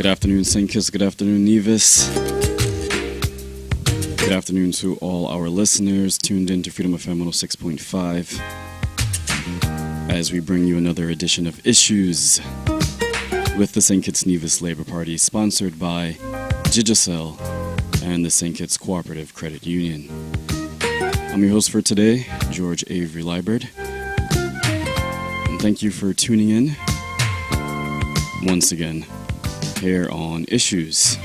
Good afternoon, St. Kitts. Good afternoon, Nevis. Good afternoon to all our listeners tuned in to Freedom FM 106.5 as we bring you another edition of Issues with the St. Kitts-Nevis Labour Party, sponsored by Digicel and the St. Kitts Cooperative Credit Union. I'm your host for today, George Avery Liebert, and thank you for tuning in once again here on Issues.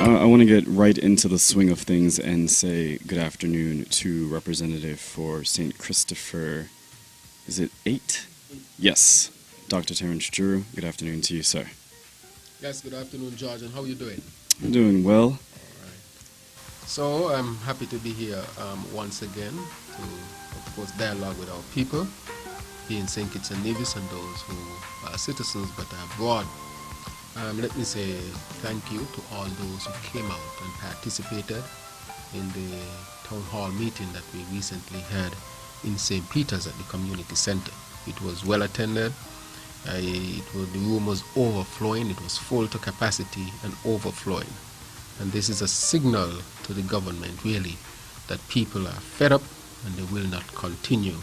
I want to get right into the swing of things and say good afternoon to Representative for St. Christopher. Is it 8? Yes, Dr. Terence Drew. Good afternoon to you, sir. Yes, good afternoon, George, and how are you doing? I'm doing well. All right. So I'm happy to be here once again to, of course, dialogue with our people here in St. Kitts and Nevis and those who are citizens but are abroad. Let me say thank you to all those who came out and participated in the town hall meeting that we recently had in St. Peter's at the community center. It was well attended. The room was overflowing. It was full to capacity and overflowing. And this is a signal to the government, really, that people are fed up and they will not continue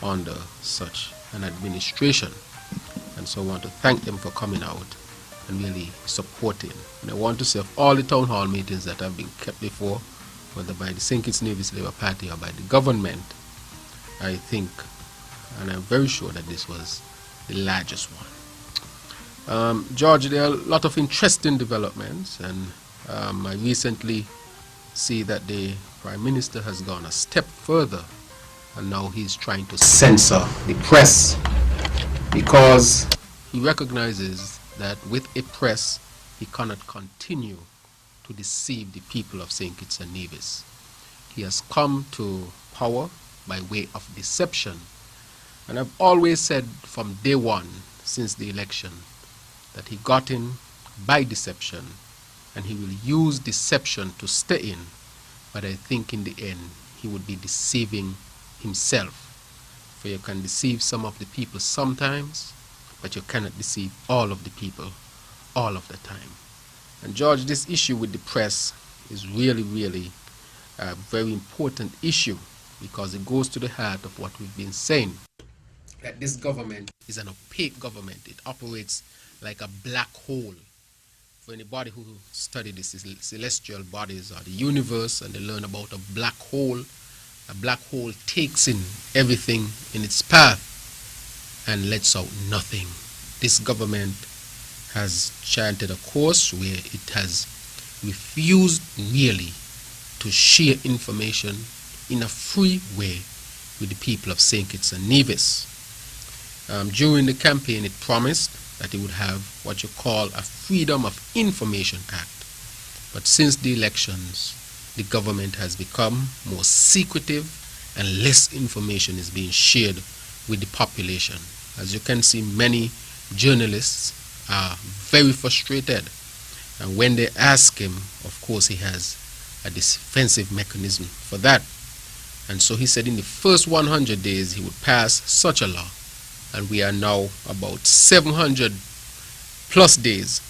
under such an administration. And so I want to thank them for coming out and really supporting. And I want to say of all the town hall meetings that have been kept before, whether by the St. Kitts-Nevis Labour Party or by the government, I think, and I'm very sure that this was the largest one. George, there are a lot of interesting developments, and I recently see that the Prime Minister has gone a step further, and now he's trying to censor the press because he recognizes that with a press he cannot continue to deceive the people of St. Kitts and Nevis. He has come to power by way of deception. And I've always said from day one, since the election, that he got in by deception, and he will use deception to stay in. But I think in the end, he would be deceiving himself. For you can deceive some of the people sometimes, but you cannot deceive all of the people all of the time. And George, this issue with the press is really, really a very important issue because it goes to the heart of what we've been saying. That this government is an opaque government. It operates like a black hole. For anybody who study the celestial bodies or the universe and they learn about a black hole takes in everything in its path and lets out nothing. This government has charted a course where it has refused really to share information in a free way with the people of St. Kitts and Nevis. During the campaign, it promised that it would have what you call a Freedom of Information Act. But since the elections, the government has become more secretive and less information is being shared with the population. As you can see, many journalists are very frustrated. And when they ask him, of course, he has a defensive mechanism for that. And so he said in the first 100 days he would pass such a law. And we are now about 700 plus days.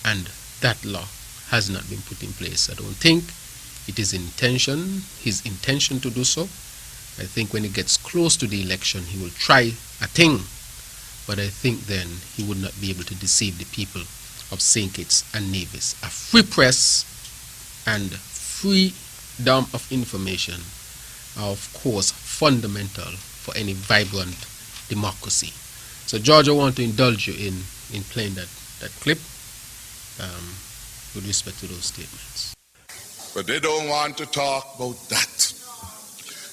And that law has not been put in place. I don't think it is his intention to do so. I think when it gets close to the election, he will try a thing. But I think then he would not be able to deceive the people of St. Kitts and Nevis. A free press and freedom of information are, of course, fundamental for any vibrant democracy. So, George, I want to indulge you in playing that clip with respect to those statements. But they don't want to talk about that.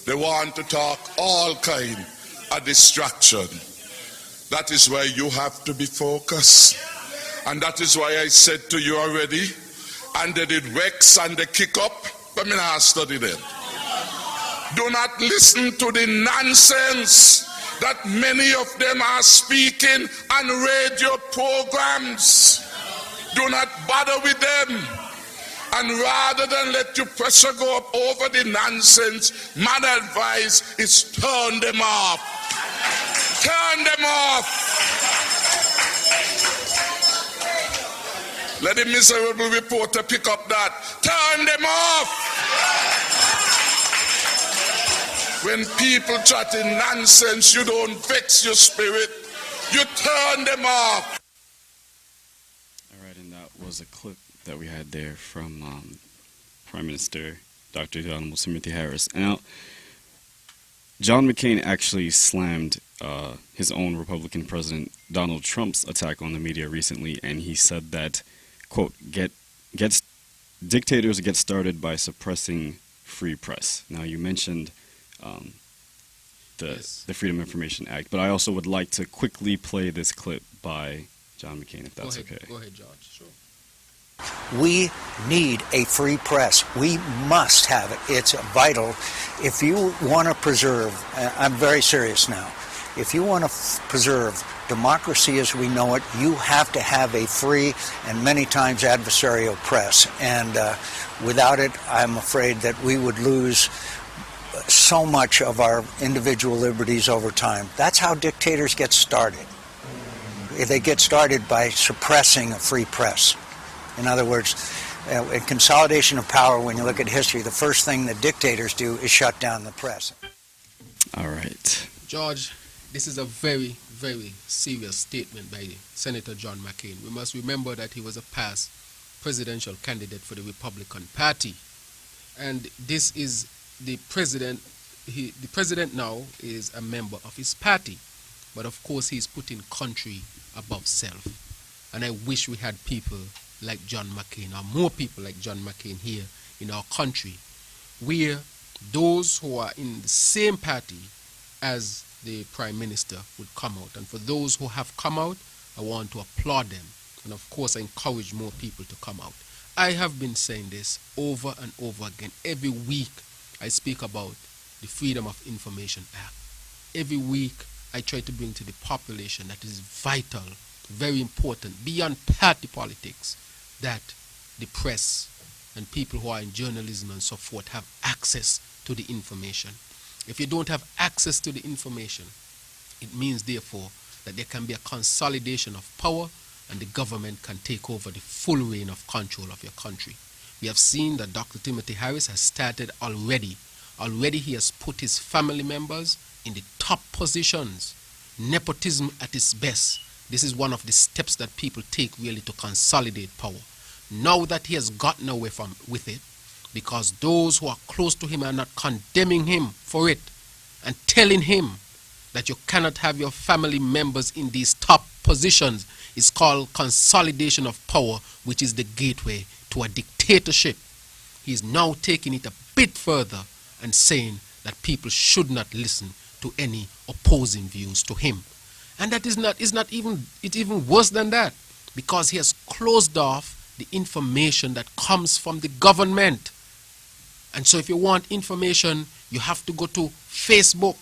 They want to talk all kind of distraction. That is why you have to be focused. And that is why I said to you already, and they did vex and they kick up, but me not study them. Do not listen to the nonsense that many of them are speaking on radio programs. Do not bother with them. And rather than let your pressure go up over the nonsense, my advice is turn them off. Turn them off. Let the miserable reporter pick up that. Turn them off. When people chatting nonsense, you don't vex your spirit. You turn them off. All right, and that was a clip that we had there from Prime Minister Dr. Honorable Timothy Harris. Now, John McCain actually slammed his own Republican President Donald Trump's attack on the media recently, and he said that, quote, dictators get started by suppressing free press. Now, you mentioned the Freedom of Information Act, but I also would like to quickly play this clip by John McCain, if that's okay. Go ahead, George. Sure. We need a free press. We must have it. It's vital. If you want to preserve, I'm very serious now, if you want to preserve democracy as we know it, you have to have a free and many times adversarial press. And without it, I'm afraid that we would lose so much of our individual liberties over time. That's how dictators get started. They get started by suppressing a free press. In other words, in consolidation of power, when you look at history, the first thing that dictators do is shut down the press. All right. George, this is a very, very serious statement by Senator John McCain. We must remember that he was a past presidential candidate for the Republican Party. And this is the president. The president now is a member of his party. But of course, he's putting country above self. And I wish we had people like John McCain, or more people like John McCain here in our country, where those who are in the same party as the Prime Minister would come out. And for those who have come out, I want to applaud them. And of course, I encourage more people to come out. I have been saying this over and over again. Every week, I speak about the Freedom of Information Act. Every week, I try to bring to the population that is vital, very important, beyond party politics, that the press and people who are in journalism and so forth have access to the information. If you don't have access to the information, it means therefore that there can be a consolidation of power and the government can take over the full reign of control of your country. We have seen that Dr. Timothy Harris has started already. Already he has put his family members in the top positions. Nepotism at its best. This is one of the steps that people take really to consolidate power. Now that he has gotten away with it, because those who are close to him are not condemning him for it and telling him that you cannot have your family members in these top positions, is called consolidation of power, which is the gateway to a dictatorship. He is now taking it a bit further and saying that people should not listen to any opposing views to him. And that it's even worse than that, because he has closed off the information that comes from the government. And so if you want information, you have to go to Facebook,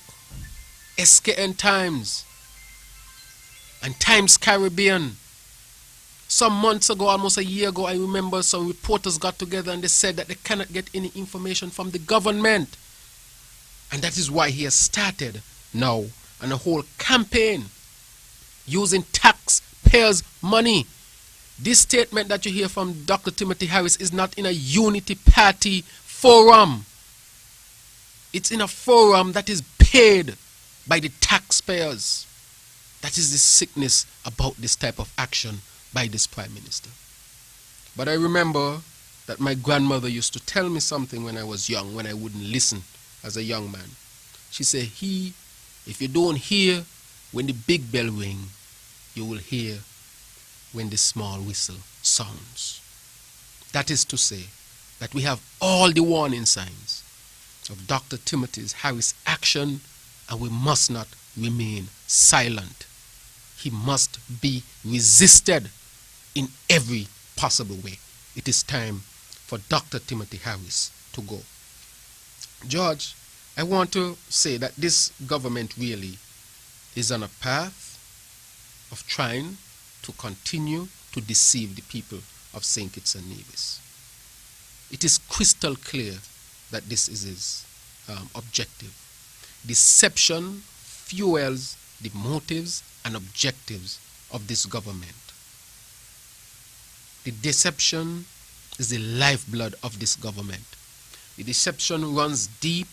SKN Times, and Times Caribbean. Some months ago, almost a year ago, I remember some reporters got together and they said that they cannot get any information from the government. And that is why he has started now on a whole campaign using taxpayers' money. This statement that you hear from Dr. Timothy Harris is not in a unity party forum. It's in a forum that is paid by the taxpayers. That is the sickness about this type of action by this Prime Minister. But I remember that my grandmother used to tell me something when I was young, when I wouldn't listen as a young man. She said, if you don't hear when the big bell ring, you will hear when the small whistle sounds. That is to say that we have all the warning signs of Dr. Timothy Harris' action, and we must not remain silent. He must be resisted in every possible way. It is time for Dr. Timothy Harris to go. George, I want to say that this government really is on a path of trying to continue to deceive the people of St. Kitts-Nevis. It is crystal clear that this is his objective. Deception fuels the motives and objectives of this government. The deception is the lifeblood of this government. The deception runs deep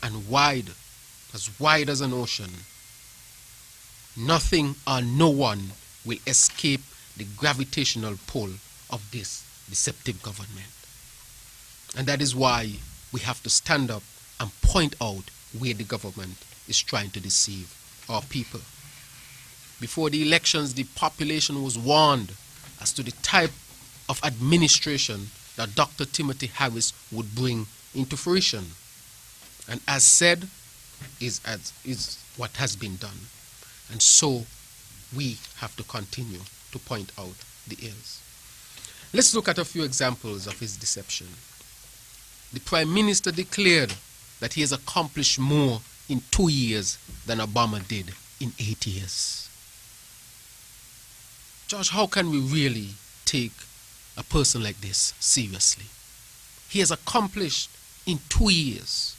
and wide as an ocean. Nothing or no one will escape the gravitational pull of this deceptive government. And that is why we have to stand up and point out where the government is trying to deceive our people. Before the elections, the population was warned as to the type of administration that Dr. Timothy Harris would bring into fruition. And as said, is what has been done. And so we have to continue to point out the ills. Let's look at a few examples of his deception. The Prime Minister declared that he has accomplished more in 2 years than Obama did in 8 years. Josh, how can we really take a person like this seriously? He has accomplished in 2 years.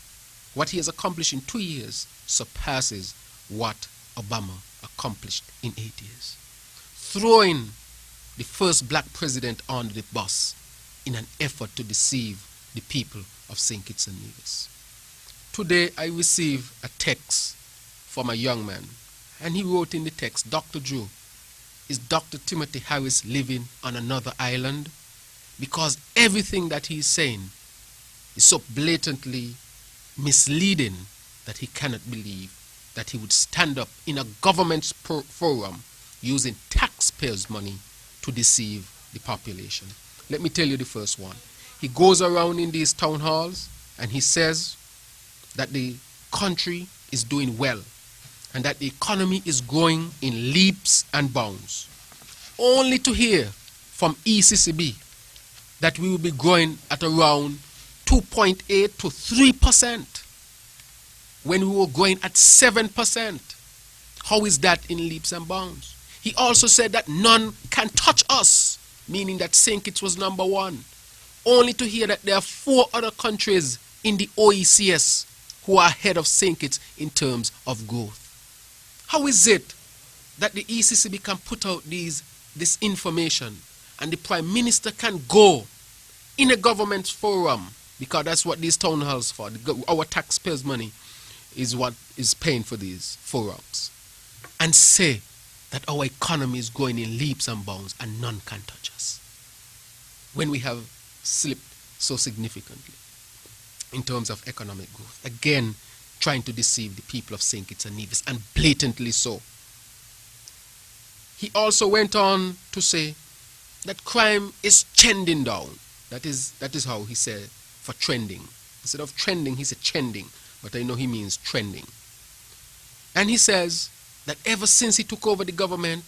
What he has accomplished in 2 years surpasses what Obama accomplished in 8 years. Throwing the first black president on the bus in an effort to deceive the people of St. Kitts and Nevis. Today I received a text from a young man, and he wrote in the text, Dr. Drew, is Dr. Timothy Harris living on another island? Because everything that he is saying is so blatantly misleading that he cannot believe that he would stand up in a government forum using taxpayers' money to deceive the population. Let me tell you the first one. He goes around in these town halls and he says that the country is doing well and that the economy is growing in leaps and bounds, only to hear from ECCB that we will be growing at around 2.8 to 3% when we were growing at 7%. How is that in leaps and bounds? He also said that none can touch us, meaning that St. Kitts was number one, only to hear that there are 4 other countries in the OECS who are ahead of St. Kitts in terms of growth. How is it that the ECCB can put out this information and the Prime Minister can go in a government forum, because that's what these town halls for, our taxpayers' money is what is paying for these forums, and say that our economy is growing in leaps and bounds and none can touch us, when we have slipped so significantly in terms of economic growth. Again, trying to deceive the people of St. Kitts and Nevis, and blatantly so. He also went on to say that crime is trending down. That is how he said for trending. Instead of trending, he said trending, but I know he means trending. And he says that ever since he took over the government,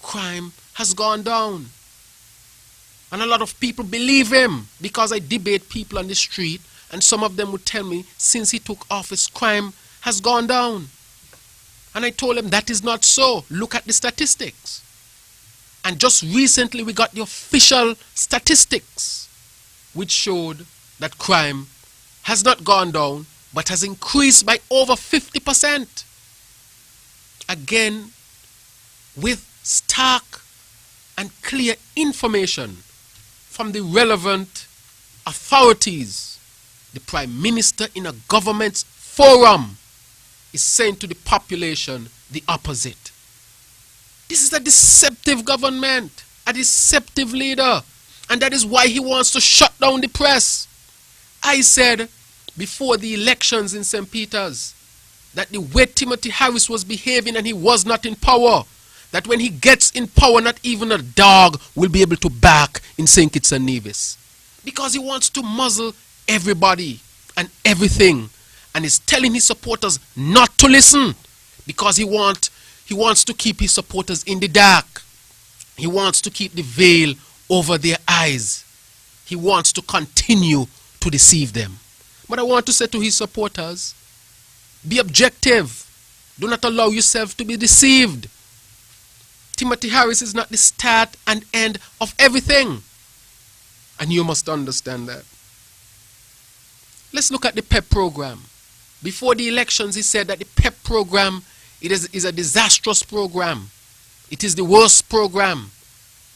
crime has gone down. And a lot of people believe him, because I debate people on the street and some of them would tell me since he took office, crime has gone down. And I told him that is not so. Look at the statistics. And just recently we got the official statistics which showed that crime has not gone down but has increased by over 50%. Again, with stark and clear information from the relevant authorities, the Prime Minister in a government forum is saying to the population the opposite. This is a deceptive government, a deceptive leader, and that is why he wants to shut down the press. I said before the elections in St. Peter's that the way Timothy Harris was behaving and he was not in power, that when he gets in power, not even a dog will be able to bark in St. Kitts and Nevis, because he wants to muzzle everybody and everything, and is telling his supporters not to listen, because he wants to keep his supporters in the dark. He wants to keep the veil over their eyes. He wants to continue to deceive them. But I want to say to his supporters, be objective. Do not allow yourself to be deceived. Timothy Harris is not the start and end of everything, and you must understand that. Let's look at the PEP program. Before the elections, he said that the PEP program it is a disastrous program. It is the worst program.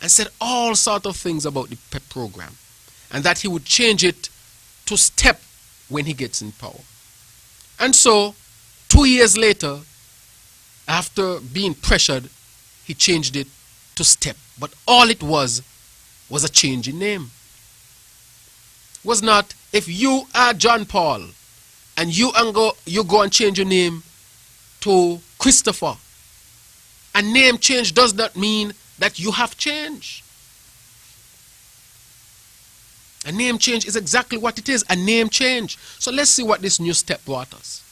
And said all sort of things about the PEP program. And that he would change it to STEP when he gets in power. And so, 2 years later, after being pressured, he changed it to STEP. But all it was a change in name. Was not, if you are John Paul and you go and change your name to Christopher. A name change does not mean that you have changed. A name change is exactly what it is, a name change. So let's see what this new step brought us.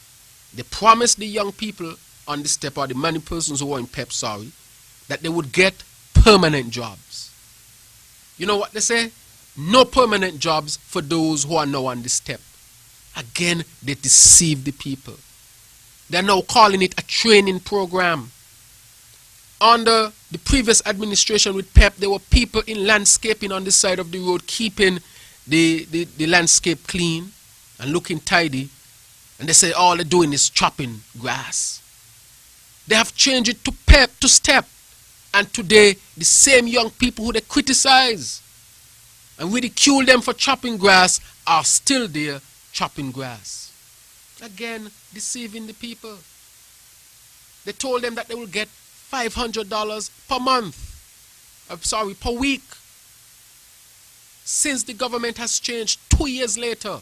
They promised the young people on the step, or the many persons who were in PEP, that they would get permanent jobs. You know what they say? No permanent jobs for those who are now on the step. Again, they deceive the people. They're now calling it a training program. Under the previous administration with PEP, there were people in landscaping on the side of the road keeping the landscape clean and looking tidy. And they say all they're doing is chopping grass. They have changed it to PEP, to STEP. And today, the same young people who they criticize and ridicule them for chopping grass are still there chopping grass. Again, deceiving the people. They told them that they will get $500 per month. Per week. Since the government has changed 2 years later,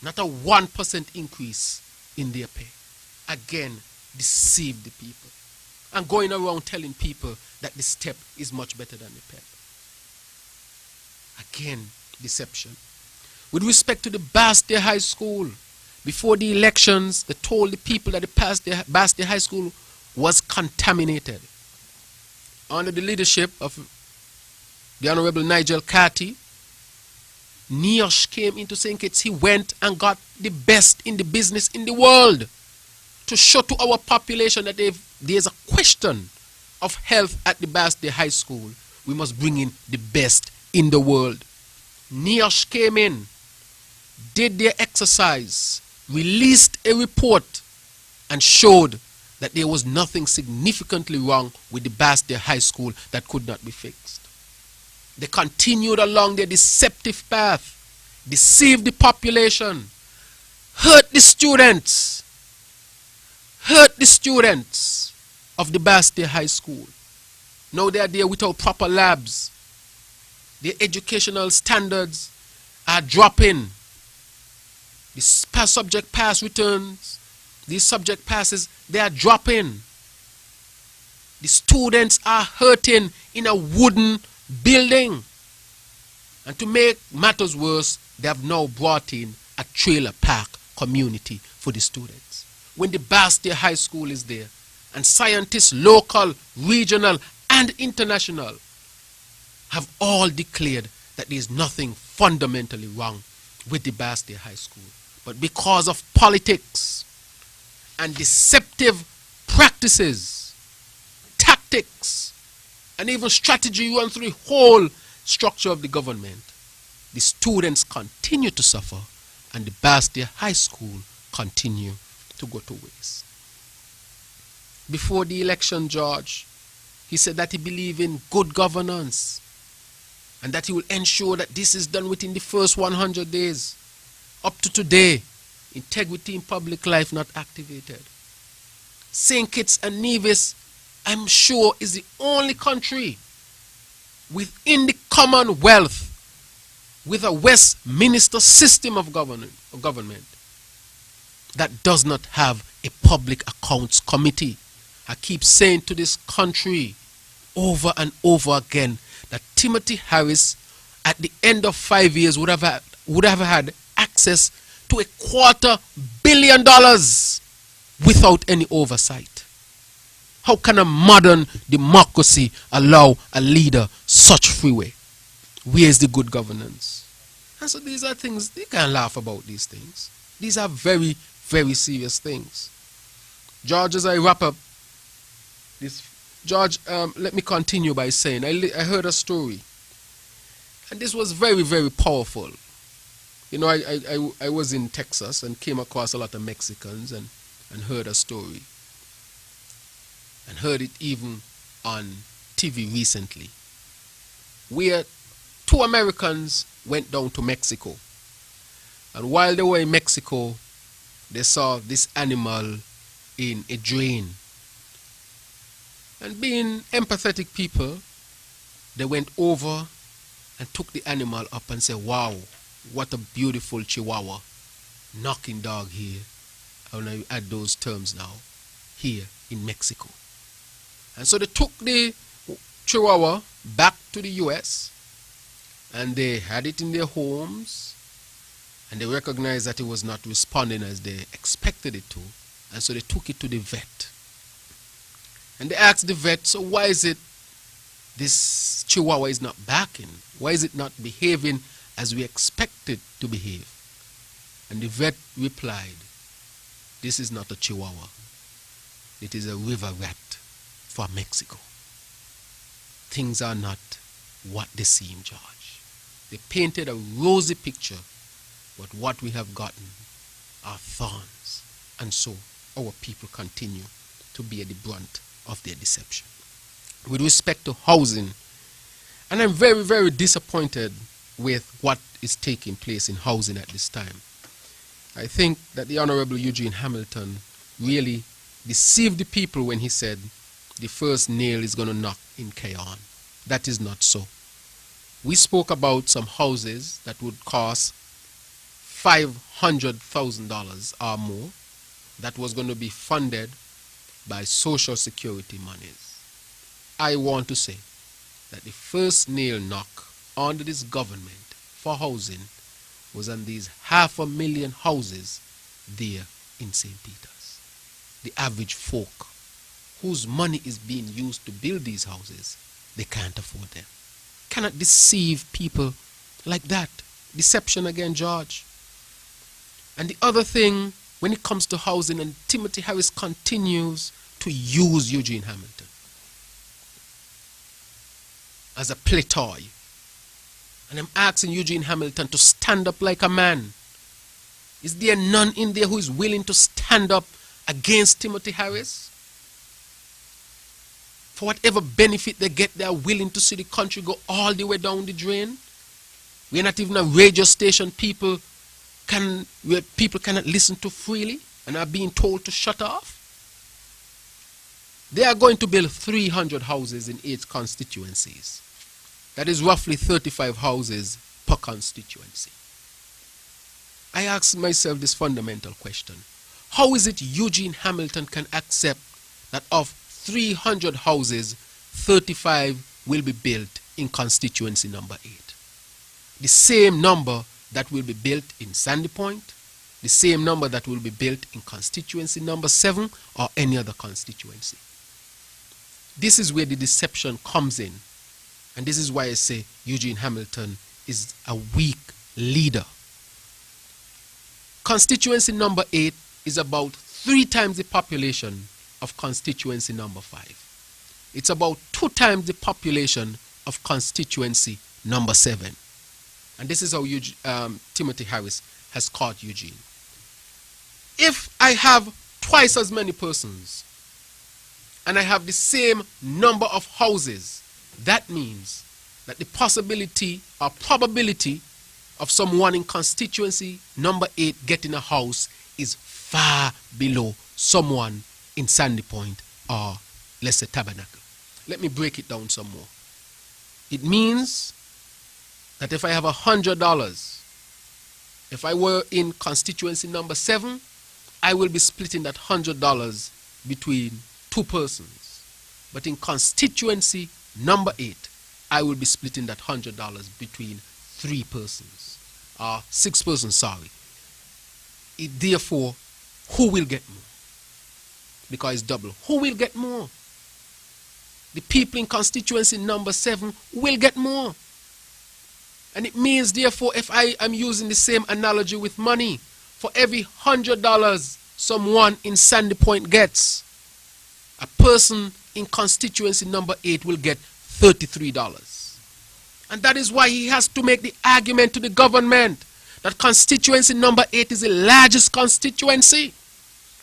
not a 1% increase in their pay. Again, deceive the people. And going around telling people that the step is much better than the PEP. Again, deception. With respect to the Bastia High School, before the elections, they told the people that the Bastia High School was contaminated. Under the leadership of the Honorable Nigel Carty, Niosh came into St. Kitts. He went and got the best in the business in the world to show to our population that there's a question of health at the Bastia High School. We must bring in the best in the world. Niosh came in, did their exercise, released a report, and showed that there was nothing significantly wrong with the Bastia High School that could not be fixed. They continued along their deceptive path, deceived the population, hurt the students of the Bastia High School. Now they are there without proper labs. Their educational standards are dropping. The subject pass returns, these subject passes, they are dropping. The students are hurting in a wooden building. And to make matters worse, they have now brought in a trailer park community for the students. When the Bastia High School is there, and scientists, local, regional, and international, have all declared that there is nothing fundamentally wrong with the Bastia High School. But because of politics and deceptive practices, tactics, and even strategy run through the whole structure of the government, the students continue to suffer and the Bastia High School continue to go to waste. Before the election, George, he said that he believed in good governance and that he will ensure that this is done within the first 100 days. Up to today, integrity in public life not activated. St. Kitts and Nevis, I'm sure, is the only country within the Commonwealth with a Westminster system of government that does not have a public accounts committee. I keep saying to this country over and over again that Timothy Harris at the end of 5 years would have had access to $250 million without any oversight. How can a modern democracy allow a leader such freeway? Where is the good governance? And so these are things, you can't laugh about these things. These are very, very serious things. George, as I wrap up this, George, let me continue by saying, I heard a story. And this was very, very powerful. You know, I was in Texas and came across a lot of Mexicans and heard a story. and heard it even on TV recently, where two Americans went down to Mexico. And while they were in Mexico, they saw this animal in a drain. And being empathetic people, they went over and took the animal up and said, wow, what a beautiful Chihuahua, knocking dog here. I want to add those terms now, here in Mexico. And so they took the Chihuahua back to the US, and they had it in their homes, and they recognized that it was not responding as they expected it to, and so they took it to the vet. And they asked the vet, so why is it this Chihuahua is not barking? Why is it not behaving as we expect it to behave? And the vet replied, this is not a Chihuahua. It is a river rat for Mexico. Things are not what they seem, George. They painted a rosy picture, but what we have gotten are thorns. And so our people continue to bear the brunt of their deception. With respect to housing, and I'm very, very disappointed with what is taking place in housing at this time. I think that the Honorable Eugene Hamilton really deceived the people when he said the first nail is going to knock in Cayon. That is not so. We spoke about some houses that would cost $500,000 or more that was going to be funded by Social Security monies. I want to say that the first nail knock under this government for housing was on these 500,000 houses there in St. Peter's. The average folk whose money is being used to build these houses, they can't afford them. Cannot deceive people like that. Deception again, George. And the other thing, when it comes to housing, and Timothy Harris continues to use Eugene Hamilton as a play toy. And I'm asking Eugene Hamilton to stand up like a man. Is there none in there who is willing to stand up against Timothy Harris? For whatever benefit they get, they are willing to see the country go all the way down the drain. We're not even a radio station where people cannot listen to freely and are being told to shut off. They are going to build 300 houses in 8 constituencies. That is roughly 35 houses per constituency. I ask myself this fundamental question. How is it Eugene Hamilton can accept that of 300 houses, 35 will be built in constituency number 8? The same number that will be built in Sandy Point, the same number that will be built in constituency number 7 or any other constituency. This is where the deception comes in. And this is why I say Eugene Hamilton is a weak leader. Constituency number 8 is about 3 times the population of constituency number 5. It's about 2 times the population of constituency number 7. And this is how Timothy Harris has caught Eugene. If I have twice as many persons and I have the same number of houses, that means that the possibility or probability of someone in constituency number 8 getting a house is far below someone in Sandy Point or, let's say, Tabernacle. Let me break it down some more. It means that if I have $100, if I were in constituency number 7, I will be splitting that $100 between 2 persons. But in constituency number 8, I will be splitting that $100 between 3 persons. 6 persons, sorry. Therefore, who will get more? Because it's double. Who will get more? The people in constituency number 7 will get more. And it means, therefore, if I am using the same analogy with money, for every $100 someone in Sandy Point gets, a person in constituency number 8 will get $33. And that is why he has to make the argument to the government that constituency number 8 is the largest constituency.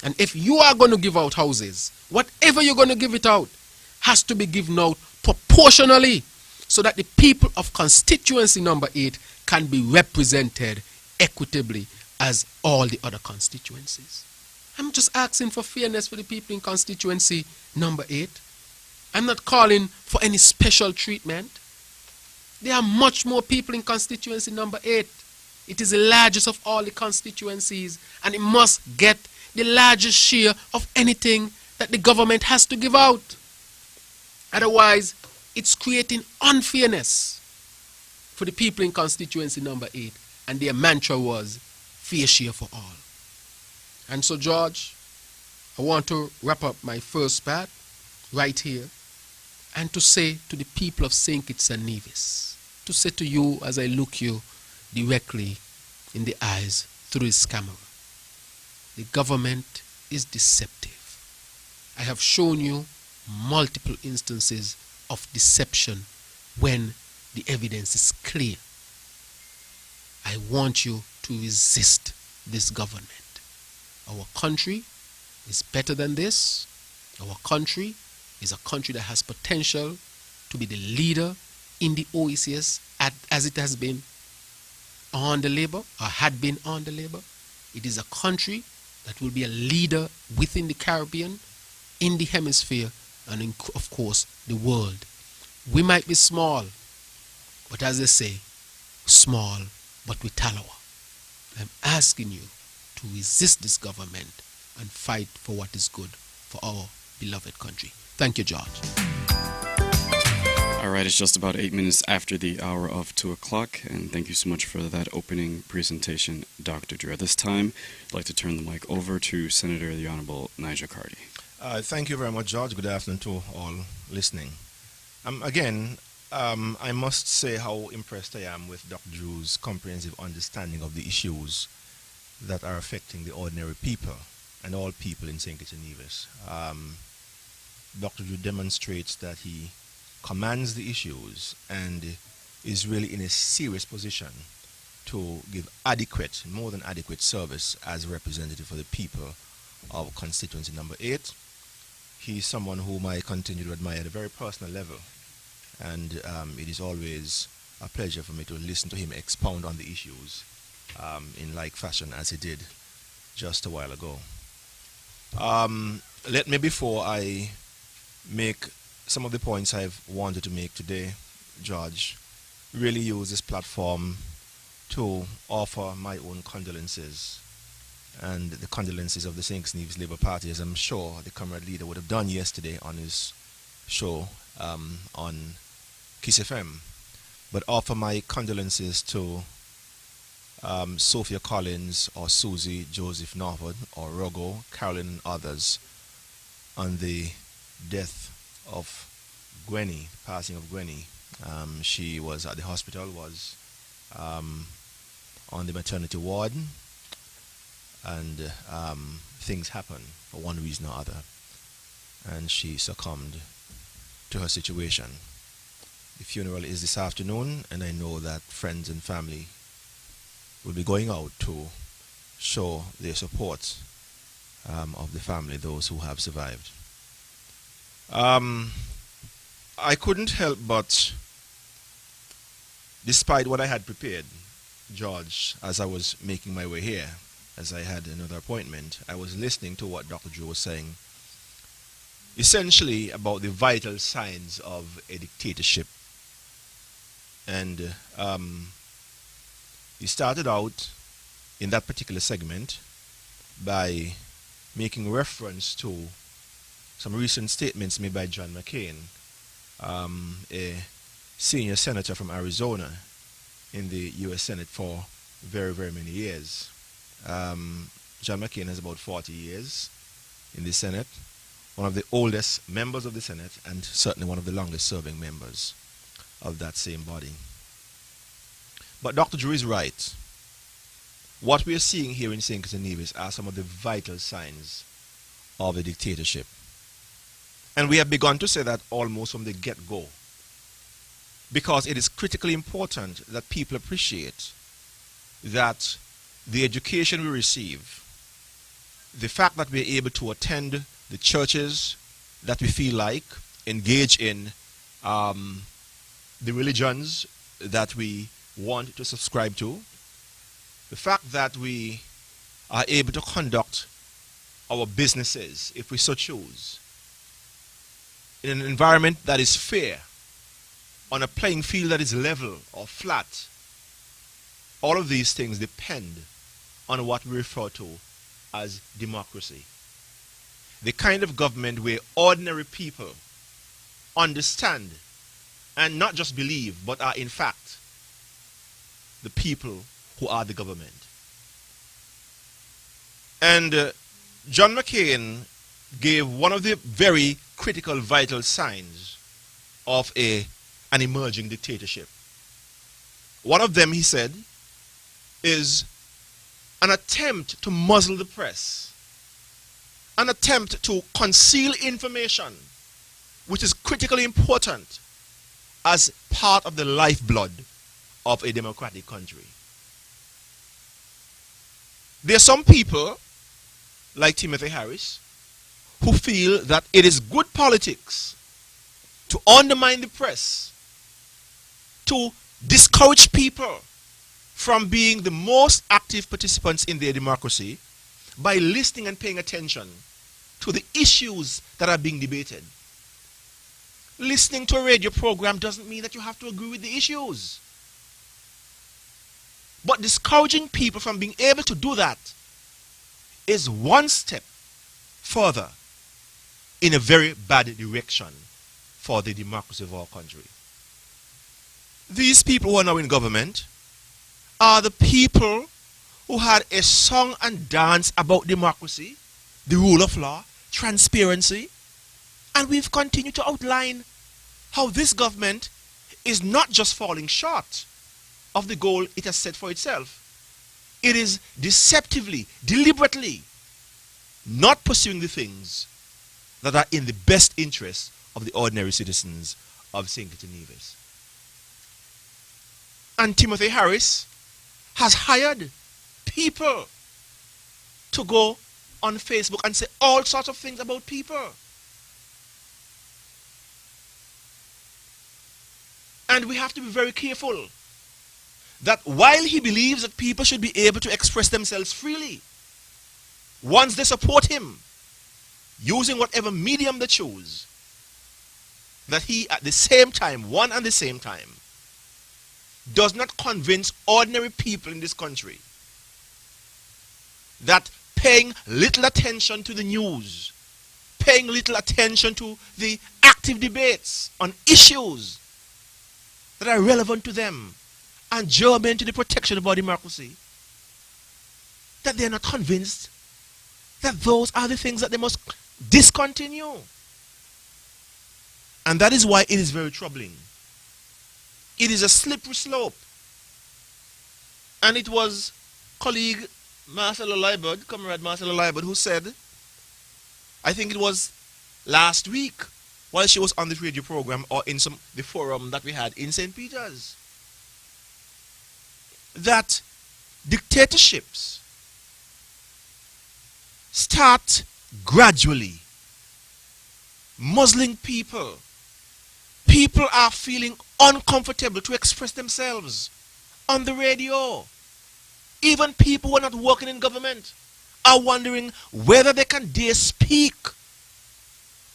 And if you are going to give out houses, whatever you're going to give it out has to be given out proportionally so that the people of constituency number 8 can be represented equitably as all the other constituencies. I'm just asking for fairness for the people in constituency number 8. I'm not calling for any special treatment. There are much more people in constituency number 8. It is the largest of all the constituencies, and it must get the largest share of anything that the government has to give out. Otherwise, it's creating unfairness for the people in constituency number 8, and their mantra was fair share for all. And so, George, I want to wrap up my first part right here and to say to the people of St. Kitts-Nevis, to say to you as I look you directly in the eyes through this camera, the government is deceptive. I have shown you multiple instances of deception when the evidence is clear. I want you to resist this government. Our country is better than this. Our country is a country that has potential to be the leader in the OECS as it has been on the labor or had been on the labor. It is a country that will be a leader within the Caribbean, in the hemisphere, and in, of course, the world. We might be small, but as they say, small but with tallow. I'm asking you to resist this government and fight for what is good for our beloved country. Thank you, George. All right, it's just about 8 minutes after the hour of 2 o'clock, and thank you so much for that opening presentation, Dr. Drew. At this time, I'd like to turn the mic over to Senator the Honorable Nigel Carty. Thank you very much, George. Good afternoon to all listening. I must say how impressed I am with Dr. Drew's comprehensive understanding of the issues that are affecting the ordinary people and all people in St. Kitts-Nevis. Dr. Drew demonstrates that he commands the issues and is really in a serious position to give adequate, more than adequate service as a representative for the people of constituency number 8. He's someone whom I continue to admire at a very personal level, and it is always a pleasure for me to listen to him expound on the issues in like fashion as he did just a while ago. Let me, before I make some of the points I've wanted to make today, George, really use this platform to offer my own condolences and the condolences of the St. Kitts-Nevis Labour Party, as I'm sure the Comrade Leader would have done yesterday on his show on Kiss FM. But offer my condolences to Sophia Collins or Susie, Joseph Norwood or Rogo, Carolyn and others on the death of Gwenny, passing of Gwenny. She was at the hospital, was on the maternity ward, and things happened for one reason or other, and she succumbed to her situation. The funeral is this afternoon, and I know that friends and family will be going out to show their support of the family, those who have survived. I couldn't help but, despite what I had prepared, George, as I was making my way here, as I had another appointment, I was listening to what Dr. Drew was saying, essentially about the vital signs of a dictatorship. And he started out in that particular segment by making reference to some recent statements made by John McCain, a senior senator from Arizona in the U.S. Senate for very, very many years. John McCain has about 40 years in the Senate, one of the oldest members of the Senate, and certainly one of the longest serving members of that same body. But Dr. Drew is right. What we are seeing here in St. Kitts-Nevis are some of the vital signs of a dictatorship. And we have begun to say that almost from the get-go, because it is critically important that people appreciate that the education we receive, the fact that we're able to attend the churches that we feel like, engage in the religions that we want to subscribe to, the fact that we are able to conduct our businesses, if we so choose, in an environment that is fair, on a playing field that is level or flat, all of these things depend on what we refer to as democracy. The kind of government where ordinary people understand and not just believe, but are in fact the people who are the government. And John McCain gave one of the very critical, vital signs of an emerging dictatorship. One of them, he said, is an attempt to muzzle the press, an attempt to conceal information, which is critically important as part of the lifeblood of a democratic country. There are some people, like Timothy Harris, who feel that it is good politics to undermine the press, to discourage people from being the most active participants in their democracy by listening and paying attention to the issues that are being debated. Listening to a radio program doesn't mean that you have to agree with the issues. But discouraging people from being able to do that is one step further in a very bad direction for the democracy of our country. These people who are now in government are the people who had a song and dance about democracy, the rule of law, transparency, and we've continued to outline how this government is not just falling short of the goal it has set for itself. It is deceptively, deliberately not pursuing the things that are in the best interest of the ordinary citizens of St. Kitts-Nevis. And Timothy Harris has hired people to go on Facebook and say all sorts of things about people. And we have to be very careful that while he believes that people should be able to express themselves freely, once they support him, using whatever medium they choose, that he at the same time, one and the same time, does not convince ordinary people in this country that paying little attention to the news, paying little attention to the active debates on issues that are relevant to them and germane to the protection of our democracy, that they are not convinced that those are the things that they must discontinue. And that is why it is very troubling. It is a slippery slope. And it was colleague Marcelo Liebert, comrade Marcelo Liebert, who said, I think it was last week, while she was on this radio program or in the forum that we had in St. Peter's, that dictatorships start gradually muzzling people. People are feeling uncomfortable to express themselves on the radio. Even people who are not working in government are wondering whether they can dare speak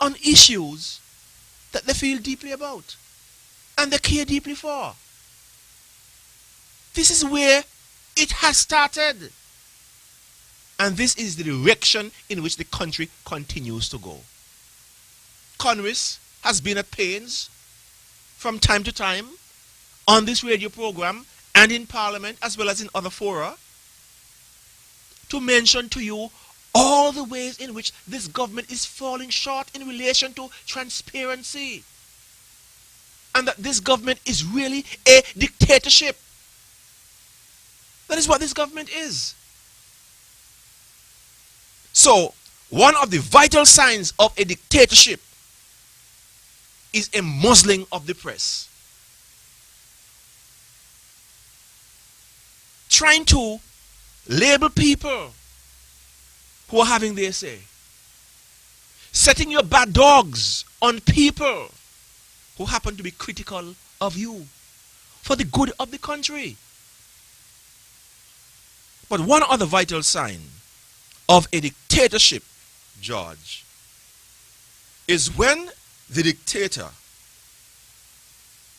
on issues that they feel deeply about and they care deeply for. This is where it has started. And this is the direction in which the country continues to go. Congress has been at pains from time to time on this radio program and in Parliament as well as in other fora to mention to you all the ways in which this government is falling short in relation to transparency, and that this government is really a dictatorship. That is what this government is. So, one of the vital signs of a dictatorship is a muzzling of the press. Trying to label people who are having their say. Setting your bad dogs on people who happen to be critical of you for the good of the country. But one other vital sign of a dictatorship, George, is when the dictator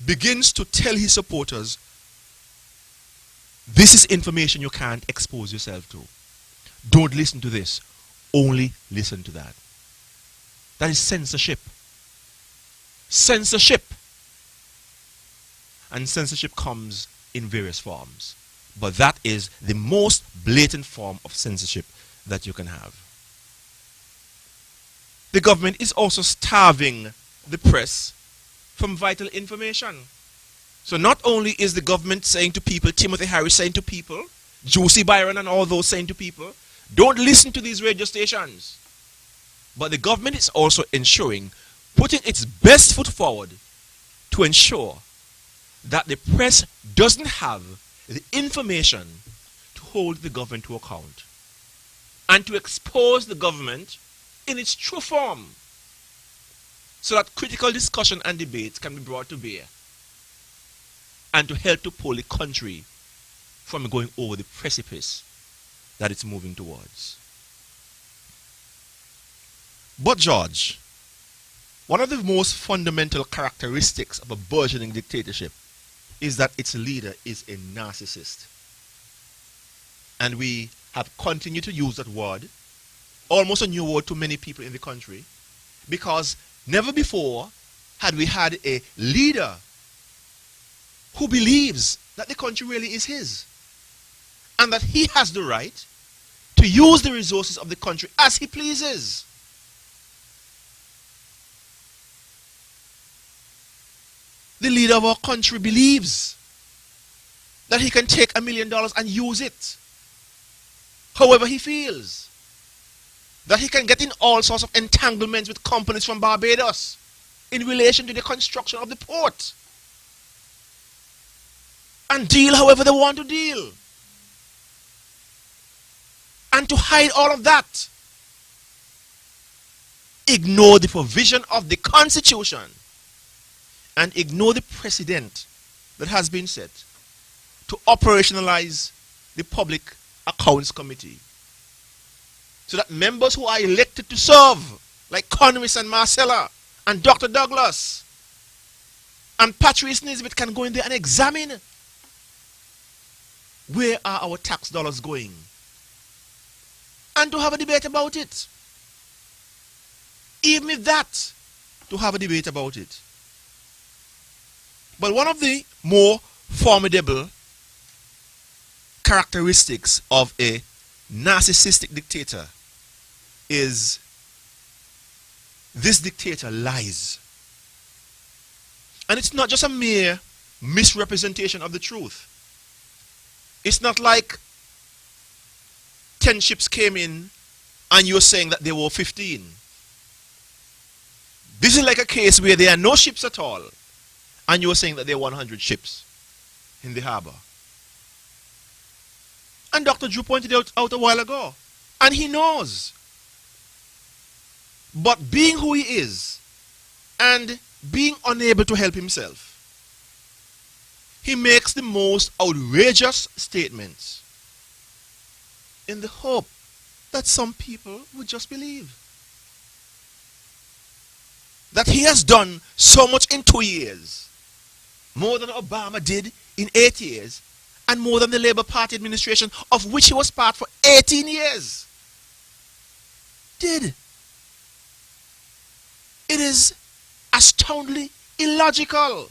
begins to tell his supporters, this is information you can't expose yourself to. Don't listen to this. Only listen to that. That is censorship. Censorship. And censorship comes in various forms. But that is the most blatant form of censorship that you can have. The government is also starving the press from vital information. So not only is the government saying to people, Timothy Harris saying to people, Josie Byron and all those saying to people, don't listen to these radio stations. But the government is also ensuring, putting its best foot forward to ensure that the press doesn't have the information to hold the government to account and to expose the government in its true form so that critical discussion and debate can be brought to bear and to help to pull the country from going over the precipice that it's moving towards. But George, one of the most fundamental characteristics of a burgeoning dictatorship is that its leader is a narcissist. And we have continued to use that word, almost a new word to many people in the country, because never before had we had a leader who believes that the country really is his and that he has the right to use the resources of the country as he pleases. The leader of our country believes that he can take $1 million and use it however he feels. That he can get in all sorts of entanglements with companies from Barbados in relation to the construction of the port. And deal however they want to deal. And to hide all of that, ignore the provision of the Constitution and ignore the precedent that has been set to operationalize the Public Accounts Committee so that members who are elected to serve, like Conwis and Marcella and Dr. Douglas and Patrice Nisbet, can go in there and examine where are our tax dollars going and to have a debate about it. Even if that, to have a debate about it. But one of the more formidable characteristics of a narcissistic dictator is this dictator lies. And it's not just a mere misrepresentation of the truth. It's not like 10 ships came in and you're saying that there were 15. This is like a case where there are no ships at all and you're saying that there are 100 ships in the harbor. And Dr. Drew pointed out a while ago. And he knows. But being who he is and being unable to help himself, he makes the most outrageous statements in the hope that some people would just believe. That he has done so much in 2 years, more than Obama did in 8 years, and more than the Labour Party administration, of which he was part for 18 years, did. It is astoundingly illogical.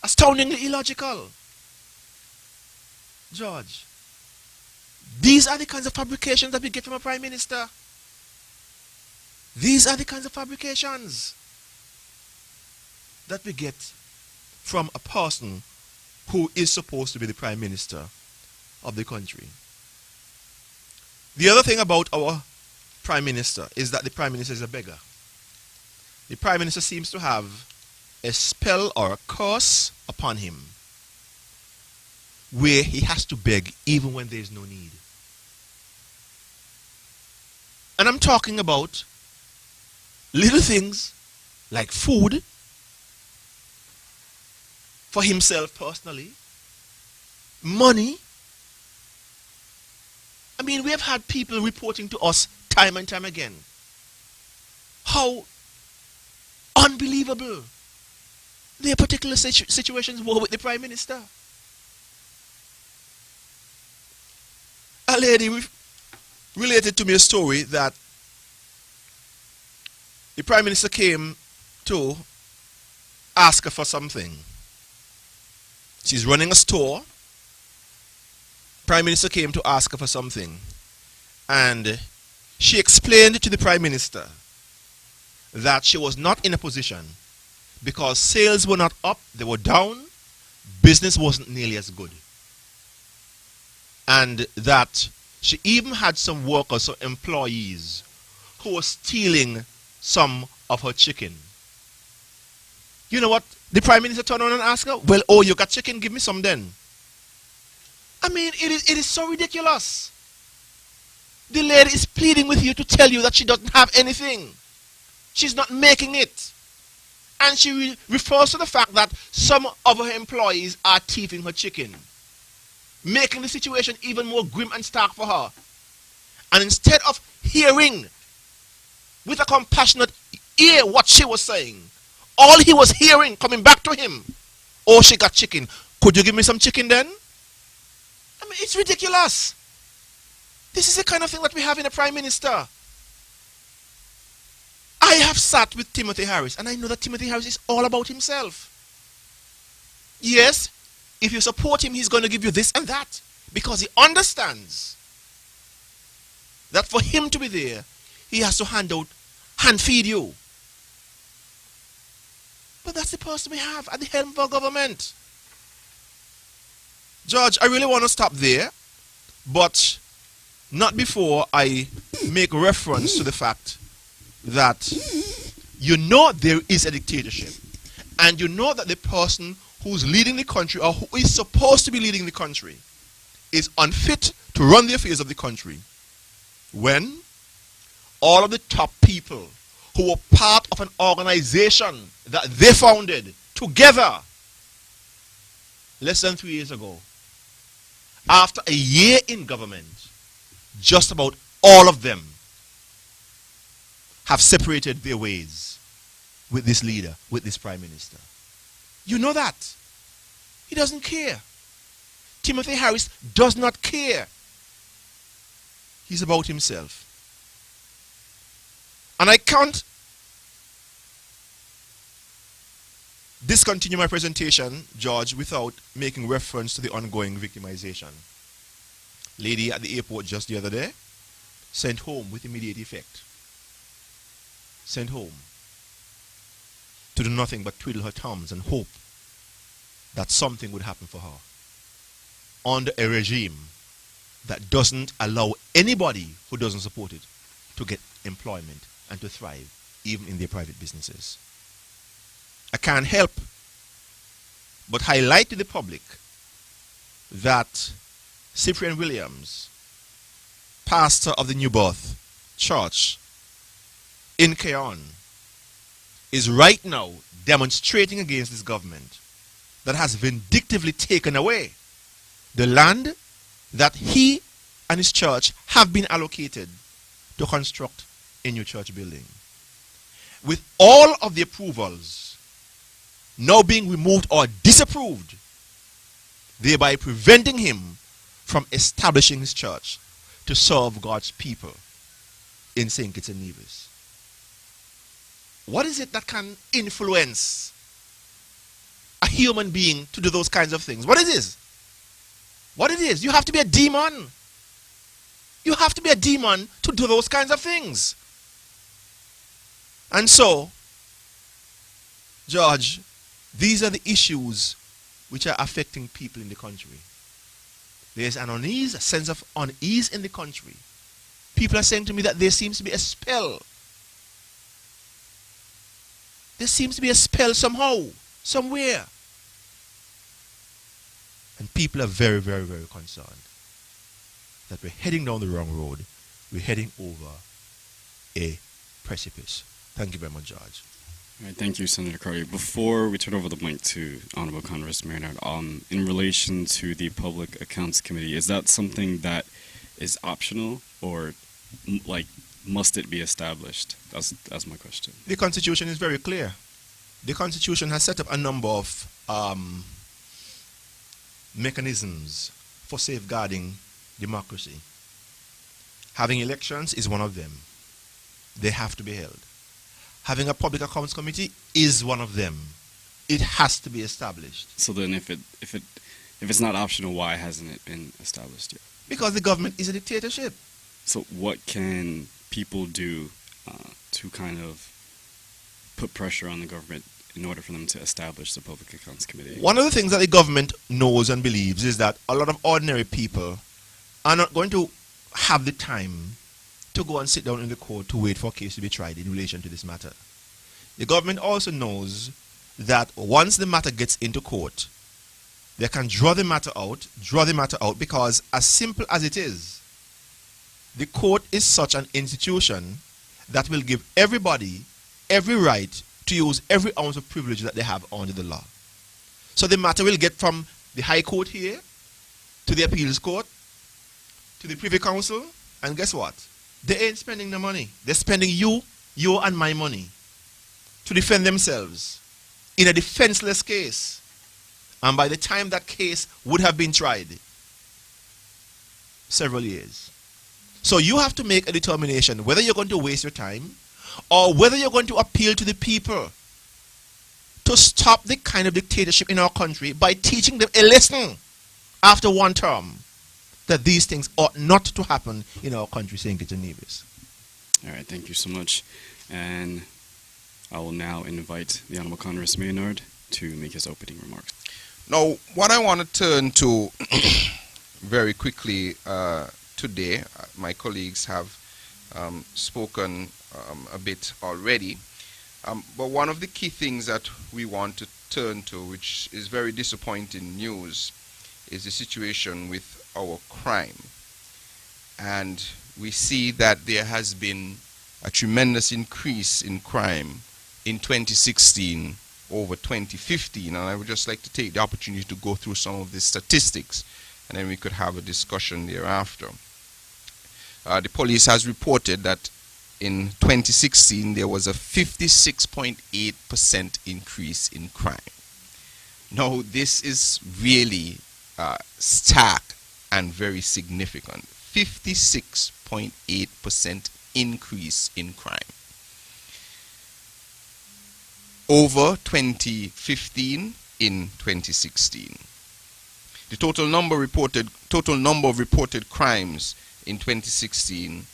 Astoundingly illogical. George, these are the kinds of fabrications that we get from a prime minister. These are the kinds of fabrications that we get from a person who is supposed to be the prime minister of the country. The other thing about our prime minister is that the prime minister is a beggar. The prime minister seems to have a spell or a curse upon him where he has to beg even when there is no need. And I'm talking about little things like food for himself personally, money. I mean, we have had people reporting to us time and time again how unbelievable their particular situations were with the Prime Minister. A lady related to me a story that the Prime Minister came to ask her for something. She's running a store. Prime Minister came to ask her for something. And she explained to the Prime Minister that she was not in a position because sales were not up, they were down, business wasn't nearly as good. And that she even had some workers or employees who were stealing some of her chicken. You know what? The Prime Minister turned around and asked her, well, oh, you got chicken, give me some then. I mean, it is so ridiculous. The lady is pleading with you to tell you that she doesn't have anything. She's not making it. And she refers to the fact that some of her employees are thieving her chicken, making the situation even more grim and stark for her. And instead of hearing with a compassionate ear what she was saying, all he was hearing coming back to him, oh, she got chicken. Could you give me some chicken then? I mean, it's ridiculous. This is the kind of thing that we have in a Prime Minister. I have sat with Timothy Harris, and I know that Timothy Harris is all about himself. Yes, if you support him, he's going to give you this and that, because he understands that for him to be there, he has to hand feed you. But that's the person we have at the helm of our government. George, I really want to stop there, but not before I make reference to the fact that you know there is a dictatorship, and you know that the person who's leading the country, or who is supposed to be leading the country, is unfit to run the affairs of the country, when all of the top people who were part of an organization that they founded together less than 3 years ago, after a year in government, just about all of them have separated their ways with this leader, with this Prime Minister. You know that. He doesn't care. Timothy Harris does not care. He's about himself. And I can't discontinue my presentation, George, without making reference to the ongoing victimization. Lady at the airport just the other day, sent home with immediate effect. Sent home to do nothing but twiddle her thumbs and hope that something would happen for her under a regime that doesn't allow anybody who doesn't support it to get employment and to thrive, even in their private businesses. I can't help but highlight to the public that Cyprian Williams, pastor of the New Birth Church in Keon, is right now demonstrating against this government that has vindictively taken away the land that he and his church have been allocated to construct a new church building. With all of the approvals now being removed or disapproved, thereby preventing him from establishing his church to serve God's people in St. Kitts-Nevis. What is it that can influence a human being to do those kinds of things? What it is? What it is? You have to be a demon. You have to be a demon to do those kinds of things. And so, George, these are the issues which are affecting people in the country. There's an unease, a sense of unease in the country. People are saying to me that there seems to be a spell. There seems to be a spell somehow, somewhere. And people are very, very, very concerned that we're heading down the wrong road. We're heading over a precipice. Thank you very much, George. All right, thank you, Senator Carty. Before we turn over the mic to Honorable Congress Maynard, in relation to the Public Accounts Committee, is that something that is optional or must it be established? That's my question. The Constitution is very clear. The Constitution has set up a number of mechanisms for safeguarding democracy. Having elections is one of them. They have to be held. Having a Public Accounts Committee is one of them. It has to be established. So then, if it's not optional, why hasn't it been established yet? Because the government is a dictatorship. So what can people do to kind of put pressure on the government in order for them to establish the Public Accounts Committee? One of the things that the government knows and believes is that a lot of ordinary people are not going to have the time to go and sit down in the court to wait for a case to be tried in relation to this matter. The government also knows that once the matter gets into court, they can draw the matter out because as simple as it is, the court is such an institution that will give everybody every right to use every ounce of privilege that they have under the law. So the matter will get from the High Court here to the Appeals Court to the Privy Council, and guess what? They ain't spending the money. They're spending your and my money to defend themselves in a defenseless case. And by the time that case would have been tried, several years. So you have to make a determination whether you're going to waste your time or whether you're going to appeal to the people to stop the kind of dictatorship in our country by teaching them a lesson after one term that these things ought not to happen in our country, St. Kitts-Nevis. All right, thank you so much. And I will now invite the Honorable Congress Maynard to make his opening remarks. Now, what I want to turn to very quickly today, my colleagues have spoken a bit already, but one of the key things that we want to turn to, which is very disappointing news, is the situation with our crime. And we see that there has been a tremendous increase in crime in 2016 over 2015, and I would just like to take the opportunity to go through some of the statistics, and then we could have a discussion thereafter. The police has reported that in 2016 there was a 56.8% increase in crime. Now this is really stark and very significant. 56.8% increase in crime over 2015 in 2016. The total number of reported crimes in 2016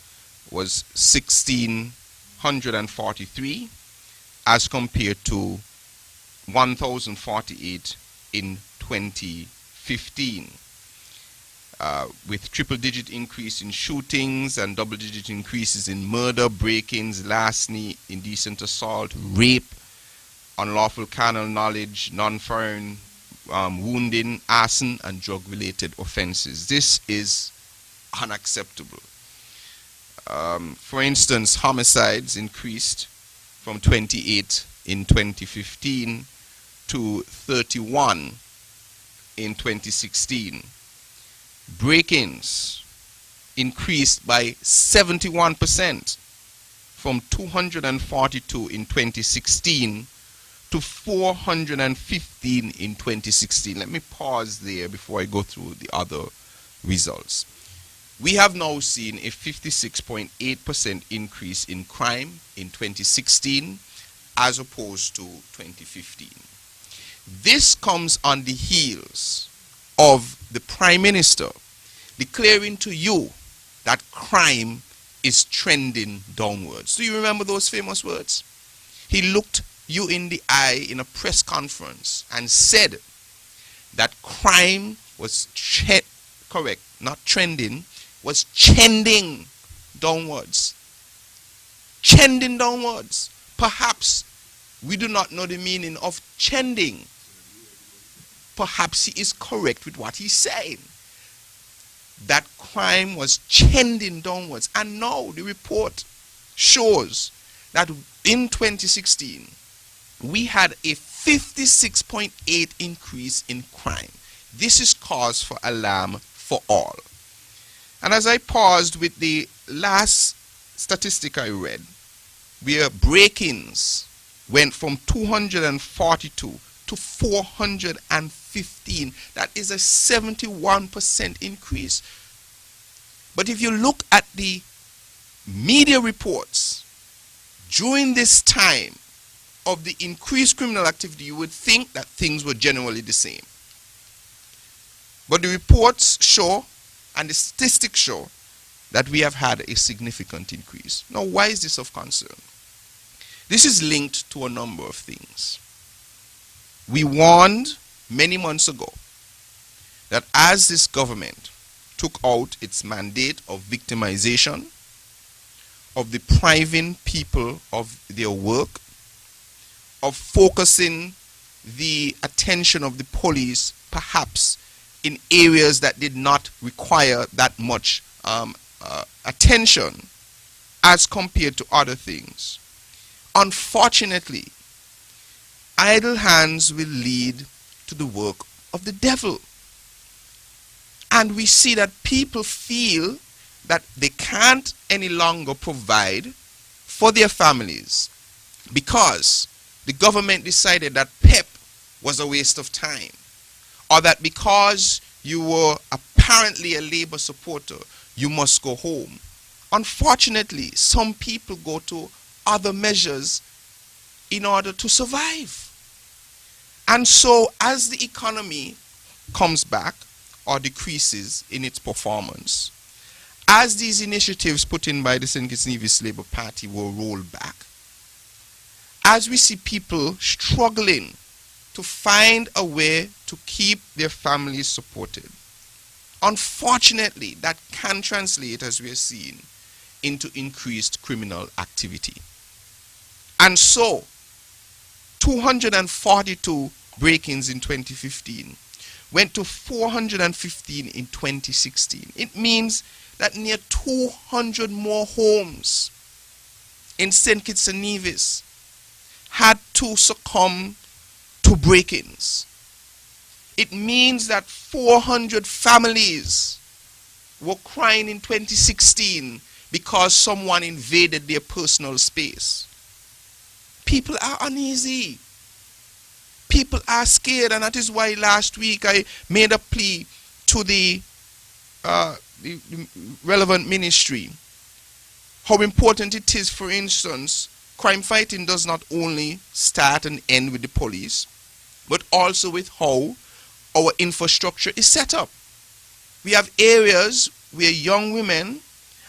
was 1,643 as compared to 1,048 in 2015. With triple-digit increase in shootings and double-digit increases in murder, break-ins, larceny, indecent assault, rape, unlawful carnal knowledge, non-foreign wounding, arson, and drug-related offenses. This is unacceptable. For instance, homicides increased from 28 in 2015 to 31 in 2016. Break-ins increased by 71% from 242 in 2016 to 415 in 2016. Let me pause there before I go through the other results. We have now seen a 56.8% increase in crime in 2016 as opposed to 2015. This comes on the heels of the Prime Minister declaring to you that crime is trending downwards. Do you remember those famous words? He looked you in the eye in a press conference and said that crime was not trending, was trending downwards. Trending downwards. Perhaps we do not know the meaning of trending. Perhaps he is correct with what he's saying. That crime was trending downwards. And now the report shows that in 2016, we had a 56.8 increase in crime. This is cause for alarm for all. And as I paused with the last statistic I read, where break-ins went from 242 to 415, that is a 71% increase. But if you look at the media reports during this time of the increased criminal activity, you would think that things were generally the same. But the reports show and the statistics show that we have had a significant increase. Now, why is this of concern? This is linked to a number of things. We warned many months ago that as this government took out its mandate of victimization, of depriving people of their work, of focusing the attention of the police perhaps in areas that did not require that much attention as compared to other things. Unfortunately, idle hands will lead to the work of the devil. And we see that people feel that they can't any longer provide for their families because the government decided that PEP was a waste of time, or that because you were apparently a labor supporter, you must go home. Unfortunately, some people go to other measures in order to survive. And so as the economy comes back or decreases in its performance, as these initiatives put in by the St. Kitts-Nevis Labour Party will roll back, as we see people struggling to find a way to keep their families supported, unfortunately, that can translate, as we are seeing, into increased criminal activity. And so, 242 break-ins in 2015 went to 415 in 2016. It means that near 200 more homes in St. Kitts-Nevis had to succumb to break-ins. It means that 400 families were crying in 2016 because someone invaded their personal space. People are uneasy. People are scared, and that is why last week I made a plea to the relevant ministry. How important it is, for instance, crime fighting does not only start and end with the police, but also with how our infrastructure is set up. We have areas where young women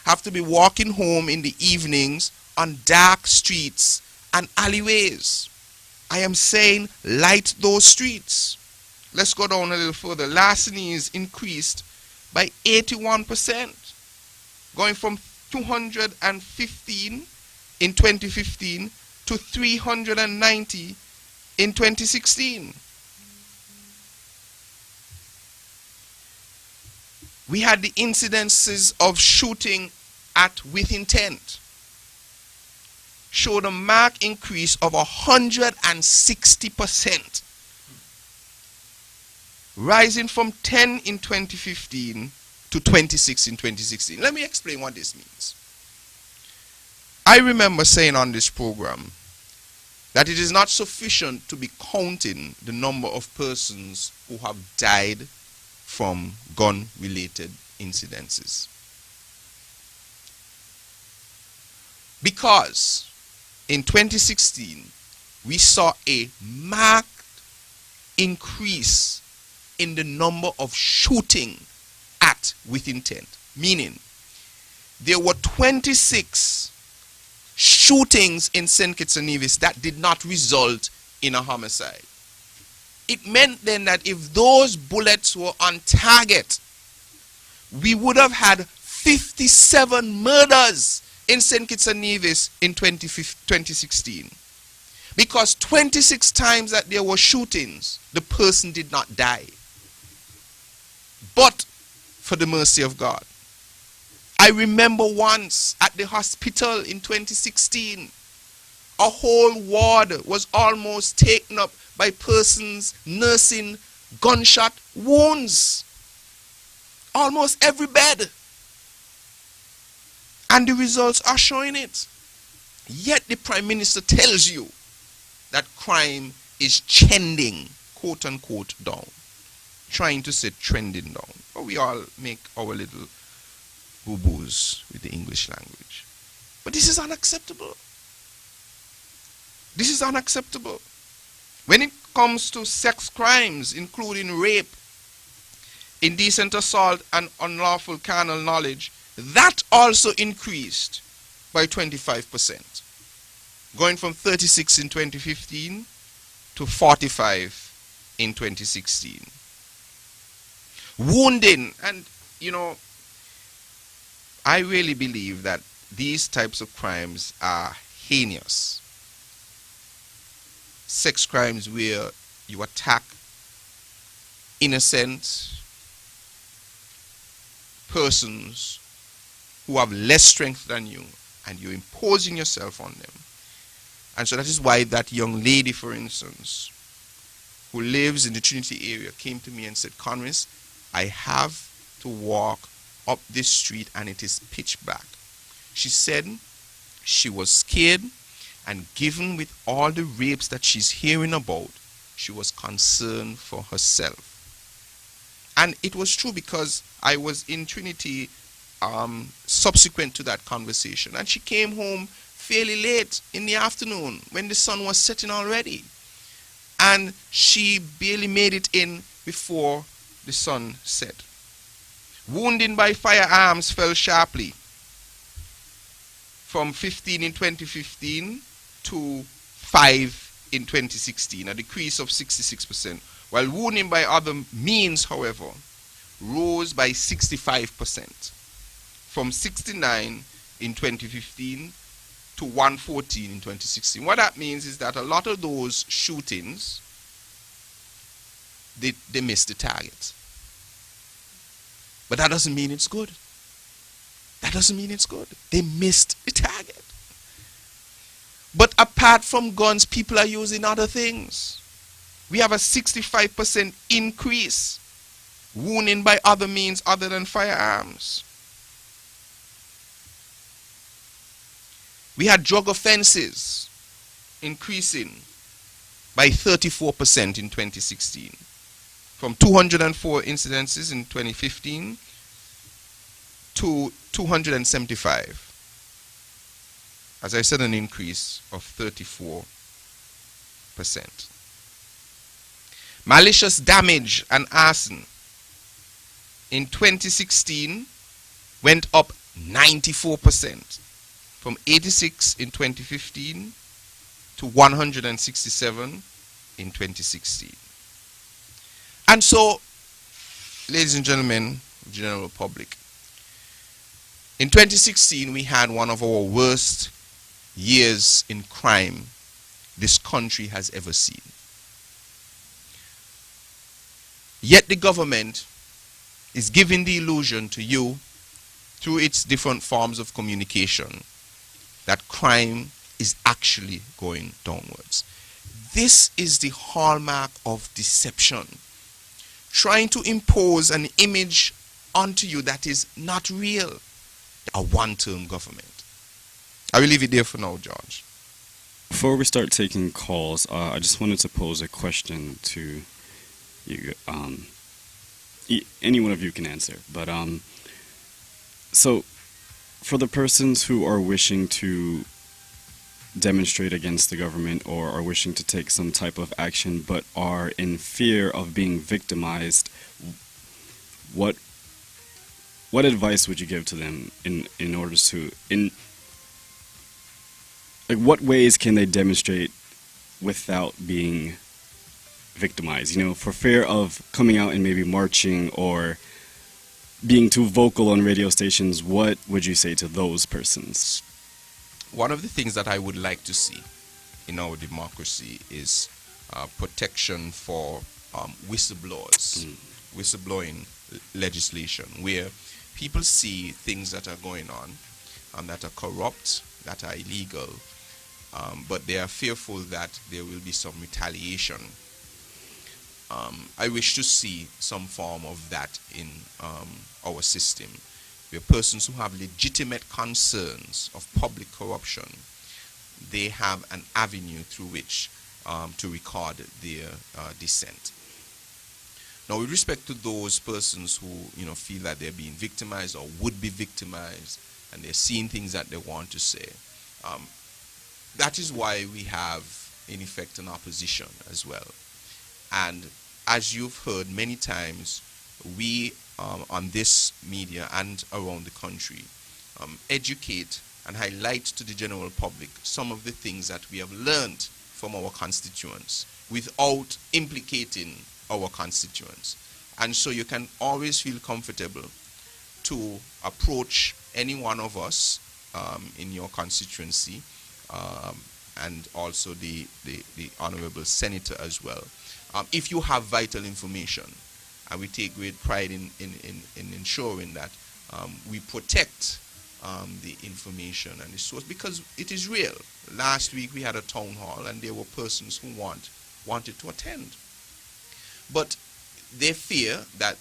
have to be walking home in the evenings on dark streets and alleyways. I am saying light those streets. Let's go down a little further. Larcenies increased by 81%, going from 215 in 2015 to 390 in 2016. We had the incidences of shooting with intent showed a marked increase of 160%, rising from 10 in 2015 to 26 in 2016. Let me explain what this means. I remember saying on this program that it is not sufficient to be counting the number of persons who have died from gun-related incidences. Because in 2016, we saw a marked increase in the number of shooting with intent. Meaning, there were 26 shootings in St. Kitts-Nevis that did not result in a homicide. It meant then that if those bullets were on target, we would have had 57 murders in St. Kitts-Nevis in 2016. Because 26 times that there were shootings, the person did not die. But for the mercy of God. I remember once at the hospital in 2016, a whole ward was almost taken up by persons nursing gunshot wounds. Almost every bed. And the results are showing it. Yet the Prime Minister tells you that crime is trending, quote unquote, down. Trying to say trending down. But we all make our little boo-boos with the English language. But this is unacceptable. This is unacceptable. When it comes to sex crimes, including rape, indecent assault, and unlawful carnal knowledge, that also increased by 25%, going from 36 in 2015 to 45 in 2016. Wounding, and I really believe that these types of crimes are heinous. Sex crimes where you attack innocent persons who have less strength than you, and you're imposing yourself on them. And so that is why that young lady, for instance, who lives in the Trinity area, came to me and said, Conris, I have to walk up this street and it is pitch black. She said she was scared, and given with all the rapes that she's hearing about, she was concerned for herself. And it was true, because I was in Trinity subsequent to that conversation, and she came home fairly late in the afternoon when the sun was setting already, and she barely made it in before the sun set. Wounding by firearms fell sharply from 15 in 2015 to 5 in 2016, a decrease of 66%, while wounding by other means, however, rose by 65%, from 69 in 2015 to 114 in 2016. What that means is that a lot of those shootings, they missed the target. But that doesn't mean it's good. That doesn't mean it's good. They missed the target. But apart from guns, people are using other things. We have a 65% increase wounding by other means other than firearms. We had drug offenses increasing by 34% in 2016, from 204 incidences in 2015 to 275. As I said, an increase of 34%. Malicious damage and arson in 2016 went up 94%, from 86 in 2015 to 167 in 2016. And so, ladies and gentlemen, general public, in 2016 we had one of our worst years in crime this country has ever seen. Yet the government is giving the illusion to you through its different forms of communication that crime is actually going downwards. This is the hallmark of deception. Trying to impose an image onto you that is not real. A one-term government. I will leave it there for now, George. Before we start taking calls, I just wanted to pose a question to you. Any one of you can answer. But so, for the persons who are wishing to demonstrate against the government or are wishing to take some type of action but are in fear of being victimized, what advice would you give to them in order to what ways can they demonstrate without being victimized? For fear of coming out and maybe marching or being too vocal on radio stations, what would you say to those persons? One of the things that I would like to see in our democracy is protection for whistleblowers, whistleblowing legislation, where people see things that are going on that are corrupt, that are illegal, but they are fearful that there will be some retaliation. I wish to see some form of that in our system, where persons who have legitimate concerns of public corruption, they have an avenue through which to record their dissent. Now, with respect to those persons who feel that they're being victimized or would be victimized, and they're seeing things that they want to say, that is why we have, in effect, an opposition as well. And as you've heard many times, we on this media and around the country educate and highlight to the general public some of the things that we have learned from our constituents without implicating our constituents. And so you can always feel comfortable to approach any one of us in your constituency, and also the honorable senator as well, if you have vital information. And we take great pride in ensuring that we protect the information and the source, because it is real. Last week we had a town hall and there were persons who wanted to attend, but they fear that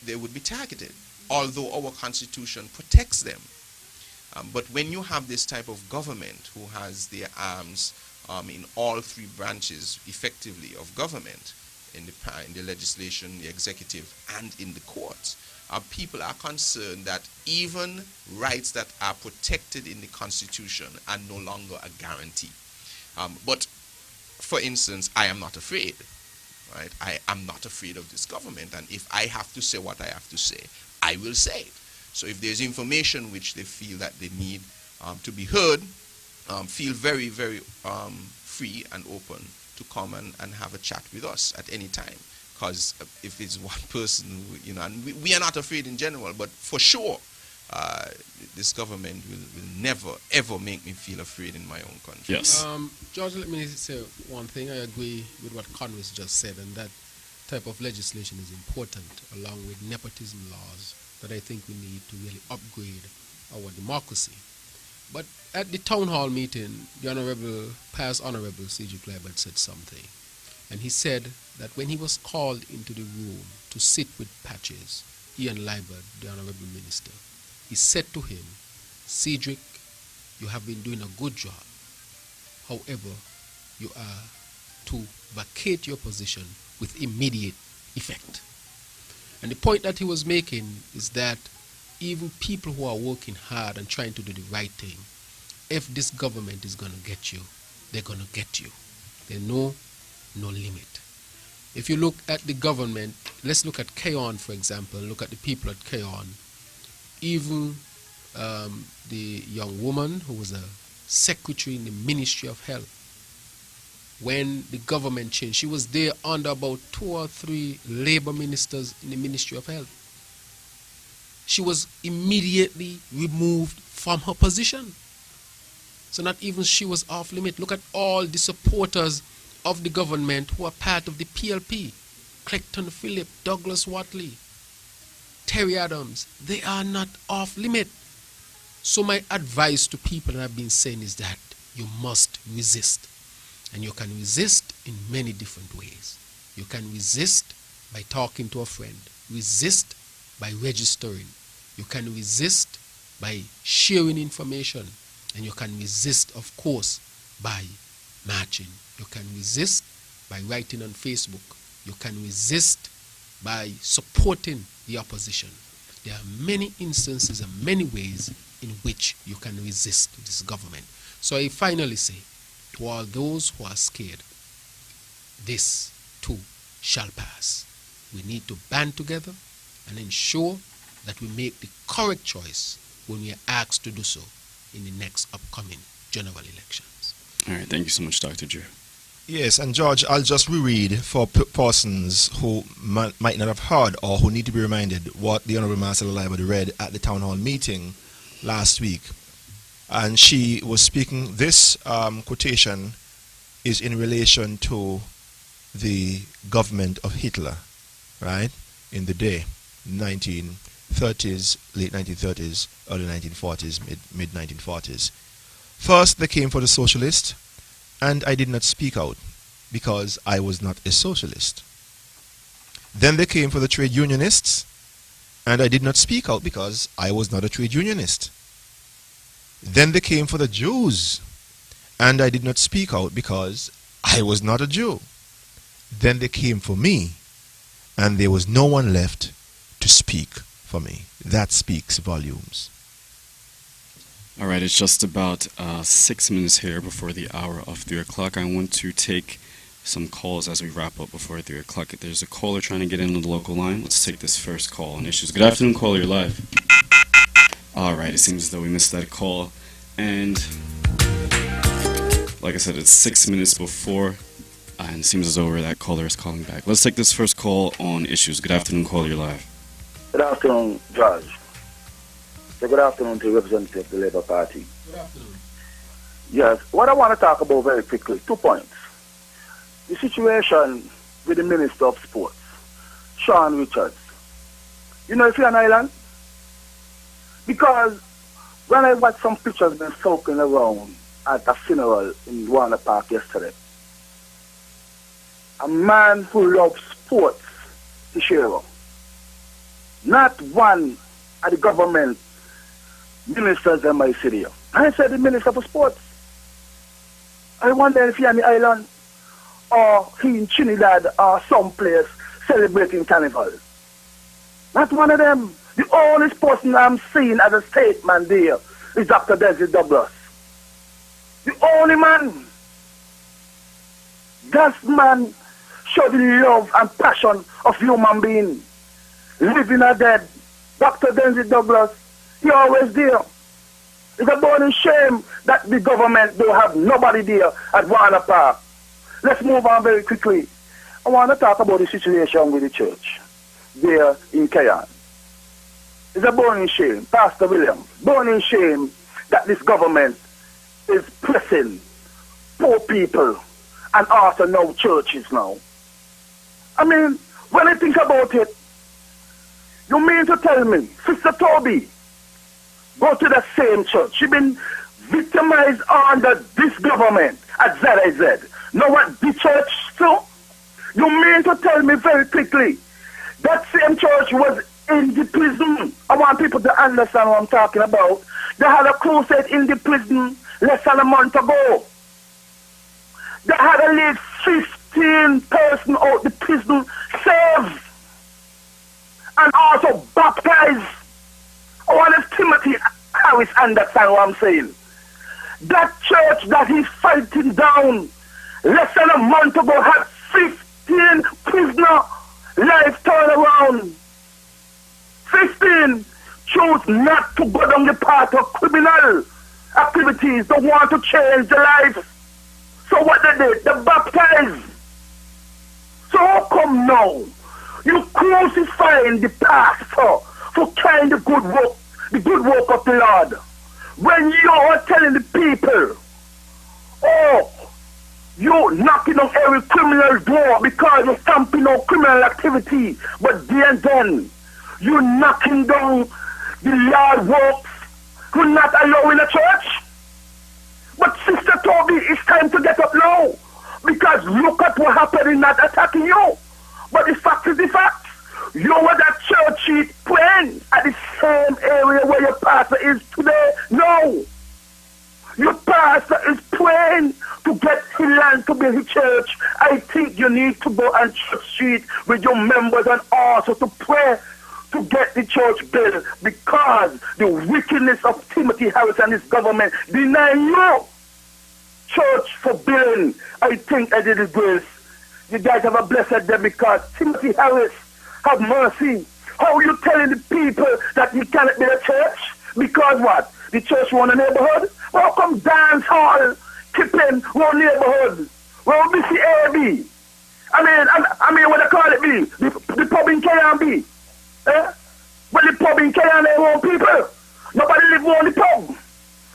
they would be targeted, although our constitution protects them. But when you have this type of government who has their arms in all three branches effectively of government, in the legislation, the executive, and in the courts, people are concerned that even rights that are protected in the Constitution are no longer a guarantee. But, for instance, I am not afraid. Right? I am not afraid of this government, and if I have to say what I have to say, I will say it. So if there's information which they feel that they need to be heard, feel very, very free and open to come and have a chat with us at any time. Because if it's one person who, and we are not afraid in general, but for sure, this government will never, ever make me feel afraid in my own country. Yes. George, let me say one thing. I agree with what Conway's just said, and that type of legislation is important, along with nepotism laws, that I think we need to really upgrade our democracy. But at the town hall meeting, the past Honorable C.G. Clyburn said something. And he said that when he was called into the room to sit with Patches, Ian Liebert, the Honorable Minister, he said to him, "Cedric, you have been doing a good job. However, you are to vacate your position with immediate effect." And the point that he was making is that even people who are working hard and trying to do the right thing, if this government is going to get you, they're going to get you. There's no limit. If you look at the government, let's look at Keon, for example, look at the people at Keon. Even the young woman who was a secretary in the Ministry of Health, when the government changed, she was there under about 2 or 3 labor ministers in the Ministry of Health. She was immediately removed from her position. So not even she was off limit. Look at all the supporters of the government who are part of the PLP. Clecton Phillip, Douglas Watley, Terry Adams. They are not off limit. So my advice to people that I've been saying is that you must resist. And you can resist in many different ways. You can resist by talking to a friend. Resist by registering. You can resist by sharing information. And you can resist, of course, by marching. You can resist by writing on Facebook. You can resist by supporting the opposition. There are many instances and many ways in which you can resist this government. So I finally say, to all those who are scared, this too shall pass. We need to band together and ensure that we make the correct choice when we are asked to do so in the next upcoming general elections. All right. Thank you so much, Dr. Drew. Yes, and George, I'll just reread for persons who might not have heard or who need to be reminded what the Honorable Marcella Liebert read at the town hall meeting last week. And she was speaking, this quotation is in relation to the government of Hitler, right, in the day, 19 30s, late 1930s, early 1940s, mid 1940s. First, they came for the socialist, and I did not speak out because I was not a socialist. Then they came for the trade unionists, and I did not speak out because I was not a trade unionist. Then they came for the Jews, and I did not speak out because I was not a Jew. Then they came for me, and there was no one left to speak for me. That speaks volumes. All right, it's just about 6 minutes here before the hour of 3 o'clock. I want to take some calls as we wrap up before 3 o'clock. There's a caller trying to get in on the local line. Let's take this first call on issues. Good afternoon, caller. You're live. All right, it seems as though we missed that call. And like I said, it's 6 minutes before, and it seems as though that caller is calling back. Let's take this first call on issues. Good afternoon, caller. You're live. Good afternoon, George. So good afternoon to the representative of the Labour Party. Good afternoon. Yes, what I want to talk about very quickly, 2 points. The situation with the Minister of Sports, Sean Richards. You know if you're an island? Because when I watched some pictures been soaking around at a funeral in Warner Park yesterday, a man who loves sports, Tishero, not one of the government ministers in my city. I said the Minister for Sports. I wonder if he's on the island or he in Trinidad or someplace celebrating carnival. Not one of them. The only person I'm seeing as a statesman there is Dr. Denzel Douglas. The only man. That man showed the love and passion of human being. Living or dead. Dr. Denzel Douglas, he always there. It's a burning shame that the government don't have nobody there at Warner Park. Let's move on very quickly. I want to talk about the situation with the church there in Cayenne. It's a burning shame, Pastor William, burning shame that this government is pressing poor people and also now churches now. I mean, when I think about it, you mean to tell me, Sister Toby, go to the same church. She been victimized under this government at ZIZ. Know what the church do? You mean to tell me very quickly that same church was in the prison? I want people to understand what I'm talking about. They had a crusade in the prison less than a month ago. They had at least 15 persons out the prison saved and also baptized. I want if Timothy Harris understand what I'm saying. That church that he's fighting down less than a month ago had 15 prisoner life turnaround. 15 choose not to go down the path of criminal activities. They want to change their life. So what they did? They baptized. So how come now you crucifying the pastor for carrying the good work of the Lord, when you are telling the people, oh, you knocking on every criminal door because you're stamping on criminal activity, but then you knocking down the Lord works, you're not allowing a church? But Sister Toby, it's time to get up now, because look at what happened in not attacking you. But the fact is the fact. You were that church is praying at the same area where your pastor is today. No. Your pastor is praying to get his land to build his church. I think you need to go on Church Street with your members and also to pray to get the church built, because the wickedness of Timothy Harris and his government deny you church for building. I think I did it grace. You guys have a blessed day, because Timothy Harris, have mercy. How are you telling the people that you cannot build a church? Because what? The church want a neighborhood? How come dance hall keeping one neighborhood? Well, we see AB. I mean, what they call it be? The pub in Cayenne be? Eh? But the pub in Cayenne they want people. Nobody live on the pub.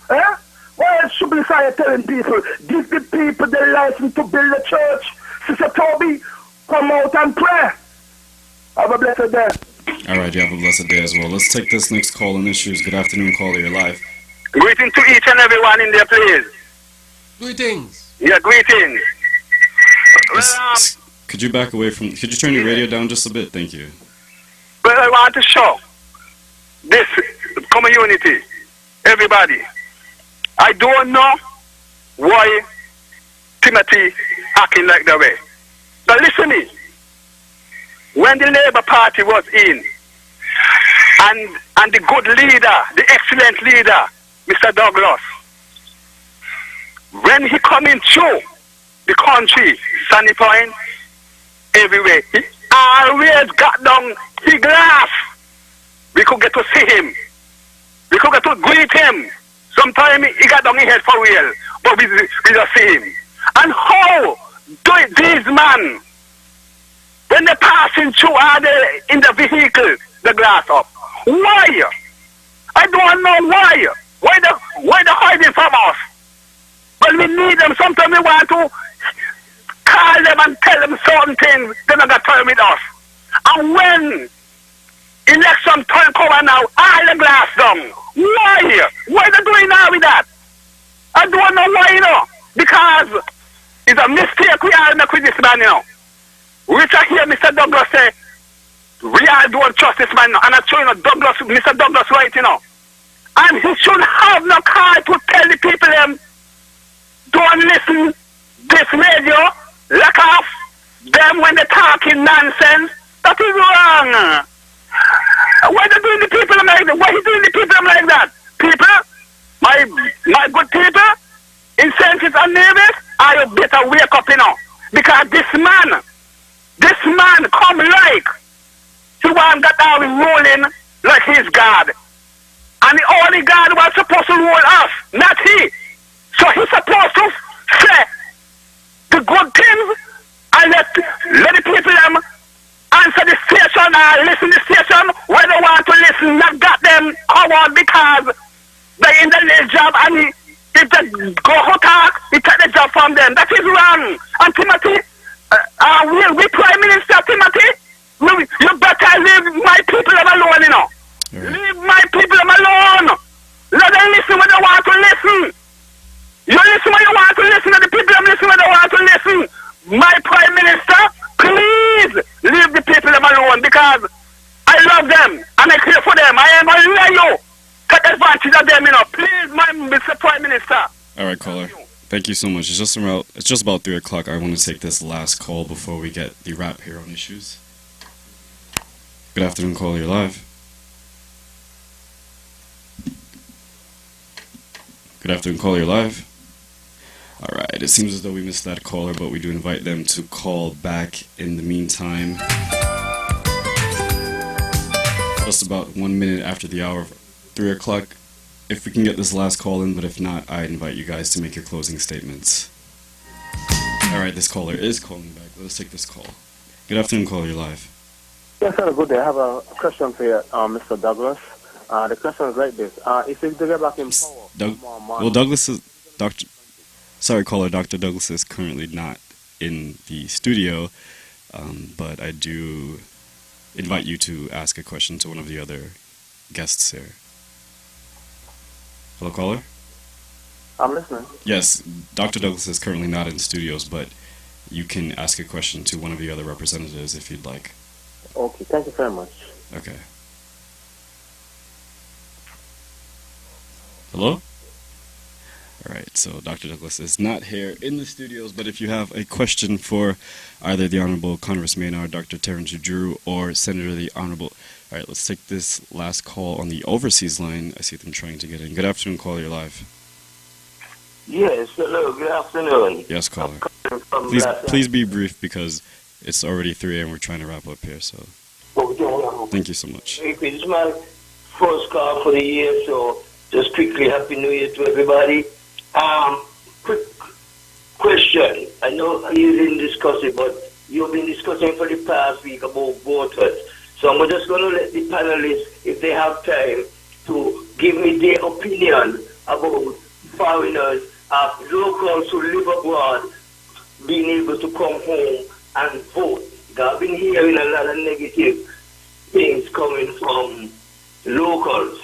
Eh? Why else should be telling people, give the people the license to build a church? Sister Toby, come out and pray. Have a blessed day. All right, you have a blessed day as well. Let's take this next call on issues. Good afternoon, caller. You're live. Greeting to each and everyone in their place. Greetings. Yeah, greetings. Could you back away from? Could you turn your radio down just a bit? Thank you. Well, I want to show this community, everybody. I don't know why Timothy acting like that way. But listen me. When the Labour Party was in, and the good leader, the excellent leader, Mr. Douglas, when he coming through the country, Sunny Point, everywhere, he always got down the glass. We could get to see him. We could get to greet him. Sometimes he got down his head for real, but we just see him. And how do these men, when they're passing through, are they in the vehicle, the glass up? Why? I don't know why. Why they hiding from us? But we need them. Sometimes we want to call them and tell them certain things they're not going to tell with us. And when election time come now, all the glass down. Why? Why they doing now with that? I don't know why, you know. Because it's a mistake we all make with this man, you know. Which I hear Mr. Douglas say, we all don't trust this man, and I'm showing Douglas, Mr. Douglas right, you know. And he should have no card to tell the people them, don't listen this radio, lack off them when they're talking nonsense. That is wrong. Why they doing the people like that? Why he doing the people like that? People, my good people, in St. Kitts-Nevis, I better wake up, you know. Because this man come like, he want that all rolling like he's God. And the only God was supposed to rule us, not he. So he's supposed to say the good things and let the people them answer the station or listen to the station where they want to listen, not got them covered because they're in the little job and if they go to talk, he take the job from them. That is wrong. And Timothy, we Prime Minister Timothy, you better leave my people alone, you know. Right. Leave my people alone. Let them listen when they want to listen. You listen when you want to listen, and the people listen when they want to listen. My Prime Minister, please leave the people alone because I love them and I care for them. I am going to let you take advantage of them, you know. Please, my Mr. Prime Minister. All right, caller. Thank you so much. It's just about 3 o'clock. I want to take this last call before we get the wrap here on issues. Good afternoon, caller. You're live. Good afternoon, caller. You're live. All right. It seems as though we missed that caller, but we do invite them to call back in the meantime. Just about 1 minute after the hour of 3 o'clock. If we can get this last call in, but if not, I invite you guys to make your closing statements. All right. This caller is calling back. Let's take this call. Good afternoon, caller. You're live. Yes, sir. Good day. I have a question for you, Mr. Douglas. The question is like this. If you get back in power... Douglas is... Caller, Dr. Douglas is currently not in the studio, but I do invite you to ask a question to one of the other guests here. Hello, caller? I'm listening. Yes, Dr. Douglas is currently not in studios, but you can ask a question to one of the other representatives if you'd like. Okay, thank you very much. Okay. Hello? Alright, so Dr. Douglas is not here in the studios, but if you have a question for either the Honorable Congress Maynard, Dr. Terrence Drew, or Senator the Honorable... Alright, let's take this last call on the overseas line. I see them trying to get in. Good afternoon, caller. You're live. Yes, hello, good afternoon. Yes, caller. Please be brief because it's already 3 and we're trying to wrap up here, so... Thank you so much. It's my first call for the year, so just quickly, Happy New Year to everybody. Quick question. I know you didn't discuss it, but you've been discussing for the past week about voters. So I'm just going to let the panelists, if they have time, to give me their opinion about foreigners, locals who live abroad, being able to come home and vote. I've been hearing a lot of negative things coming from locals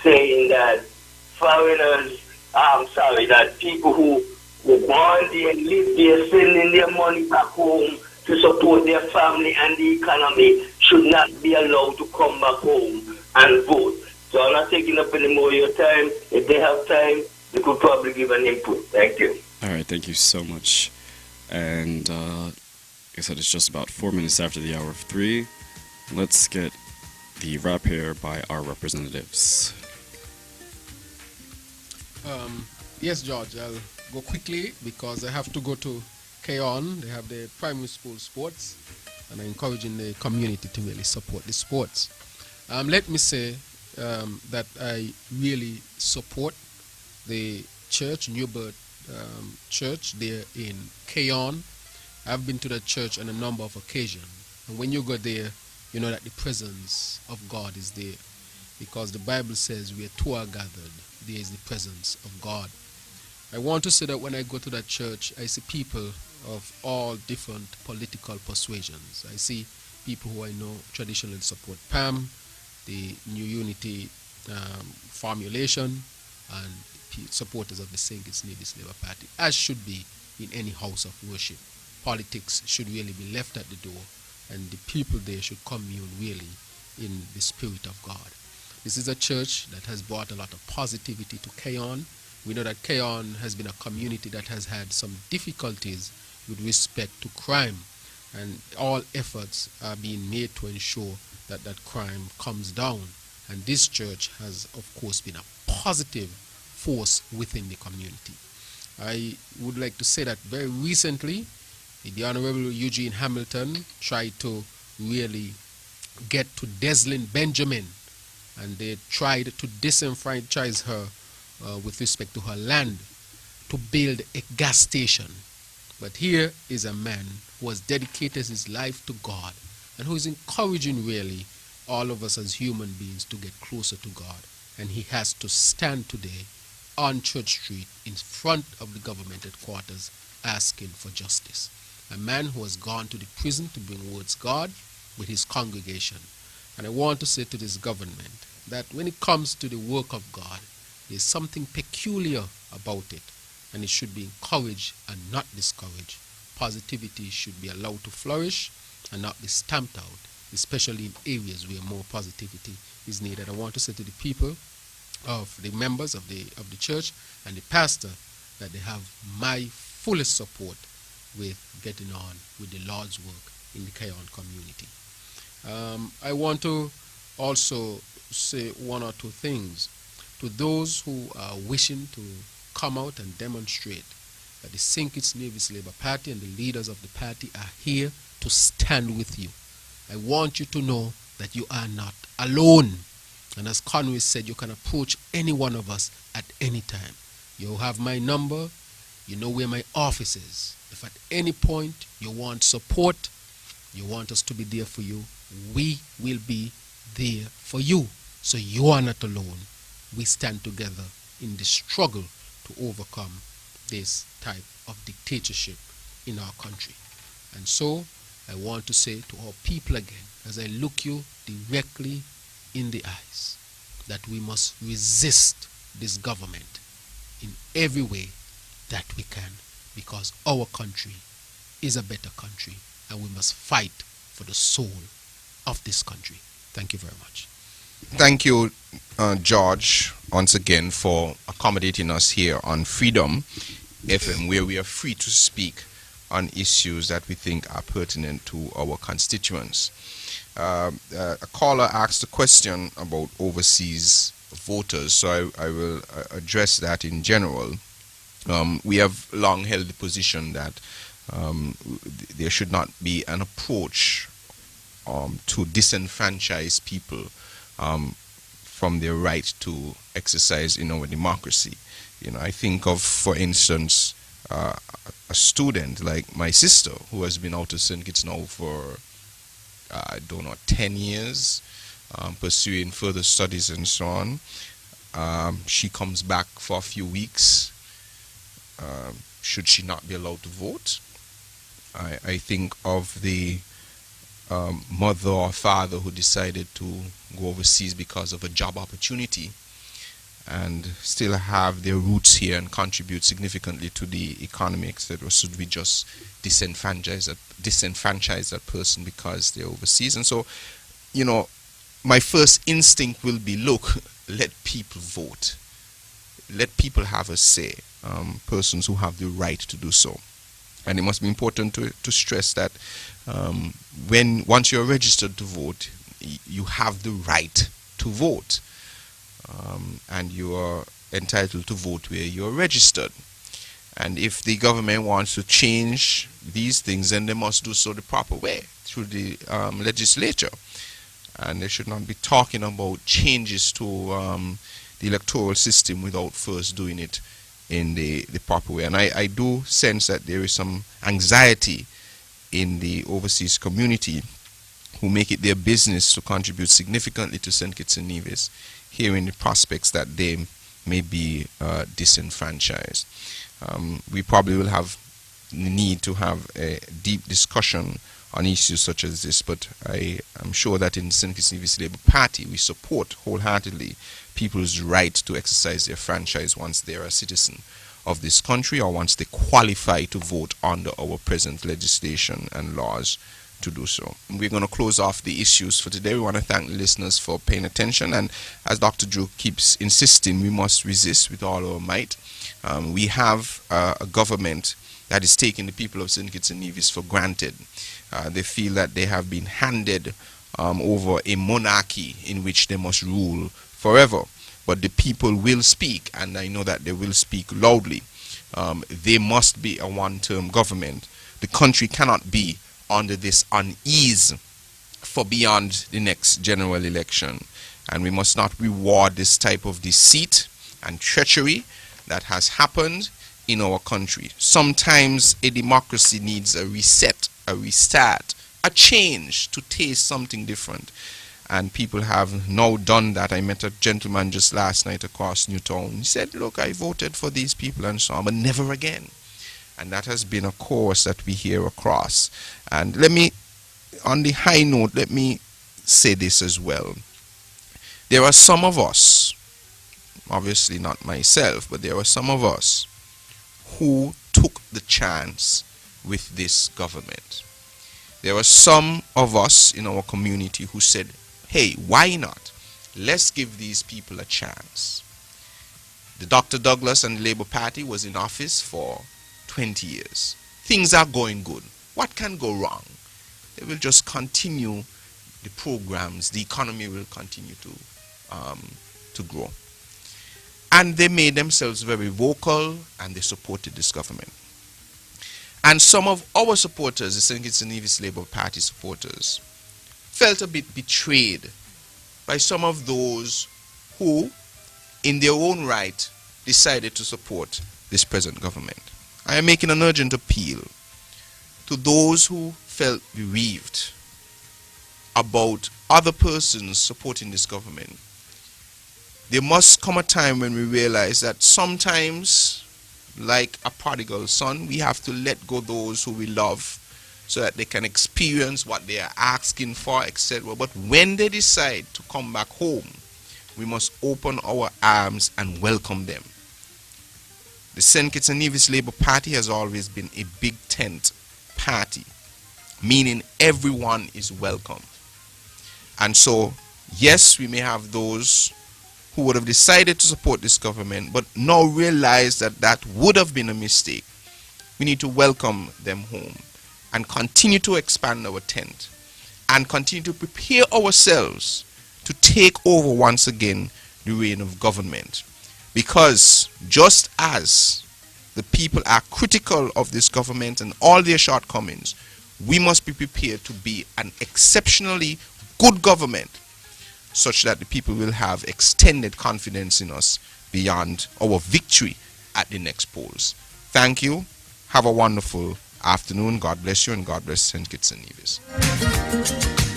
saying that foreigners, that people who were born there and live there, sending their money back home to support their family and the economy, should not be allowed to come back home and vote. So I'm not taking up any more of your time. If they have time, they could probably give an input. Thank you. All right, thank you so much. And like I said, it's just about 4 minutes after the hour of 3. Let's get the wrap here by our representatives. Yes, George, I'll go quickly because I have to go to K-On. They have the primary school sports, and I'm encouraging the community to really support the sports. Let me say that I really support the church, Newbert Church, there in K-On. I've been to the church on a number of occasions, and when you go there, you know that the presence of God is there, because the Bible says where two are gathered, there is the presence of God. I want to say that when I go to that church, I see people of all different political persuasions. I see people who I know traditionally support PAM, the New Unity formulation, and supporters of the St. Kitts-Nevis Labour Party, as should be in any house of worship. Politics should really be left at the door, and the people there should commune really in the Spirit of God. This is a church that has brought a lot of positivity to K-On. We know that K-On has been a community that has had some difficulties with respect to crime, and all efforts are being made to ensure that that crime comes down. And this church has, of course, been a positive force within the community. I would like to say that very recently, the Honorable Eugene Hamilton tried to really get to Deslin Benjamin, and they tried to disenfranchise her with respect to her land to build a gas station. But here is a man who has dedicated his life to God and who is encouraging really all of us as human beings to get closer to God. And he has to stand today on Church Street in front of the government headquarters asking for justice. A man who has gone to the prison to bring words God with his congregation. And I want to say to this government that when it comes to the work of God, there's something peculiar about it, and it should be encouraged and not discouraged. Positivity should be allowed to flourish and not be stamped out, especially in areas where more positivity is needed. I want to say to the people, of the members of the church and the pastor, that they have my fullest support with getting on with the Lord's work in the K-On community. I want to also say one or two things to those who are wishing to come out and demonstrate that the St. Kitts-Nevis Labour Party and the leaders of the party are here to stand with you. I want you to know that you are not alone. And as Conway said, you can approach any one of us at any time. You have my number. You know where my office is. If at any point you want support, you want us to be there for you, we will be there for you. So you are not alone. We stand together in the struggle to overcome this type of dictatorship in our country. And so I want to say to our people again, as I look you directly in the eyes, that we must resist this government in every way that we can, because our country is a better country and we must fight for the soul of this country. Thank you very much. Thank you, George, once again for accommodating us here on Freedom FM, where we are free to speak on issues that we think are pertinent to our constituents. A caller asked a question about overseas voters, so I will address that in general. We have long held the position that there should not be an approach to disenfranchise people from their right to exercise in our democracy. You know, I think of, for instance, a student like my sister who has been out of St. Kitts now for, 10 years, pursuing further studies and so on. She comes back for a few weeks. Should she not be allowed to vote? I think of the mother or father who decided to go overseas because of a job opportunity and still have their roots here and contribute significantly to the economy, etc., should we just disenfranchise that person because they're overseas? And so, my first instinct will be, look, let people vote. Let people have a say, persons who have the right to do so. And it must be important to stress that once you're registered to vote, you have the right to vote. And you are entitled to vote where you're registered. And if the government wants to change these things, then they must do so the proper way, through the legislature. And they should not be talking about changes to the electoral system without first doing it in the proper way. And I do sense that there is some anxiety in the overseas community who make it their business to contribute significantly to St. Kitts and Nevis, hearing the prospects that they may be disenfranchised. We probably will have the need to have a deep discussion on issues such as this, but I am sure that in St. Kitts-Nevis Labour Party we support wholeheartedly people's right to exercise their franchise once they are a citizen of this country or once they qualify to vote under our present legislation and laws to do so. We're going to close off the issues for today. We want to thank the listeners for paying attention, and as Dr. Drew keeps insisting, we must resist with all our might. We have a government that is taking the people of St. Kitts and Nevis for granted. They feel that they have been handed over a monarchy in which they must rule forever. But the people will speak, and I know that they will speak loudly. There must be a one-term government. The country cannot be under this unease for beyond the next general election. And we must not reward this type of deceit and treachery that has happened in our country. Sometimes a democracy needs a reset, a restart, a change to taste something different. And people have now done that. I met a gentleman just last night across Newtown. He said, look, I voted for these people and so on, but never again. And that has been a course that we hear across. And on the high note, let me say this as well. There are some of us, obviously not myself, but there are some of us who took the chance with this government. There are some of us in our community who said, hey, why not? Let's give these people a chance. The Dr. Douglas and the Labour Party was in office for 20 years. Things are going good. What can go wrong? They will just continue the programs. The economy will continue to grow. And they made themselves very vocal, and they supported this government. And some of our supporters, the St. Kitts and Nevis Labour Party supporters, felt a bit betrayed by some of those who, in their own right, decided to support this present government. I am making an urgent appeal to those who felt bereaved about other persons supporting this government. There must come a time when we realize that sometimes, like a prodigal son, we have to let go those who we love so that they can experience what they are asking for, etc. But when they decide to come back home, we must open our arms and welcome them. The St. Kitts and Nevis Labour Party has always been a big tent party, meaning everyone is welcome. And so, yes, we may have those who would have decided to support this government, but now realize that that would have been a mistake. We need to welcome them home and continue to expand our tent and continue to prepare ourselves to take over once again the reign of government. Because just as the people are critical of this government and all their shortcomings, we must be prepared to be an exceptionally good government, such that the people will have extended confidence in us beyond our victory at the next polls. Thank you. Have a wonderful afternoon. God bless you, and God bless St. Kitts and Nevis.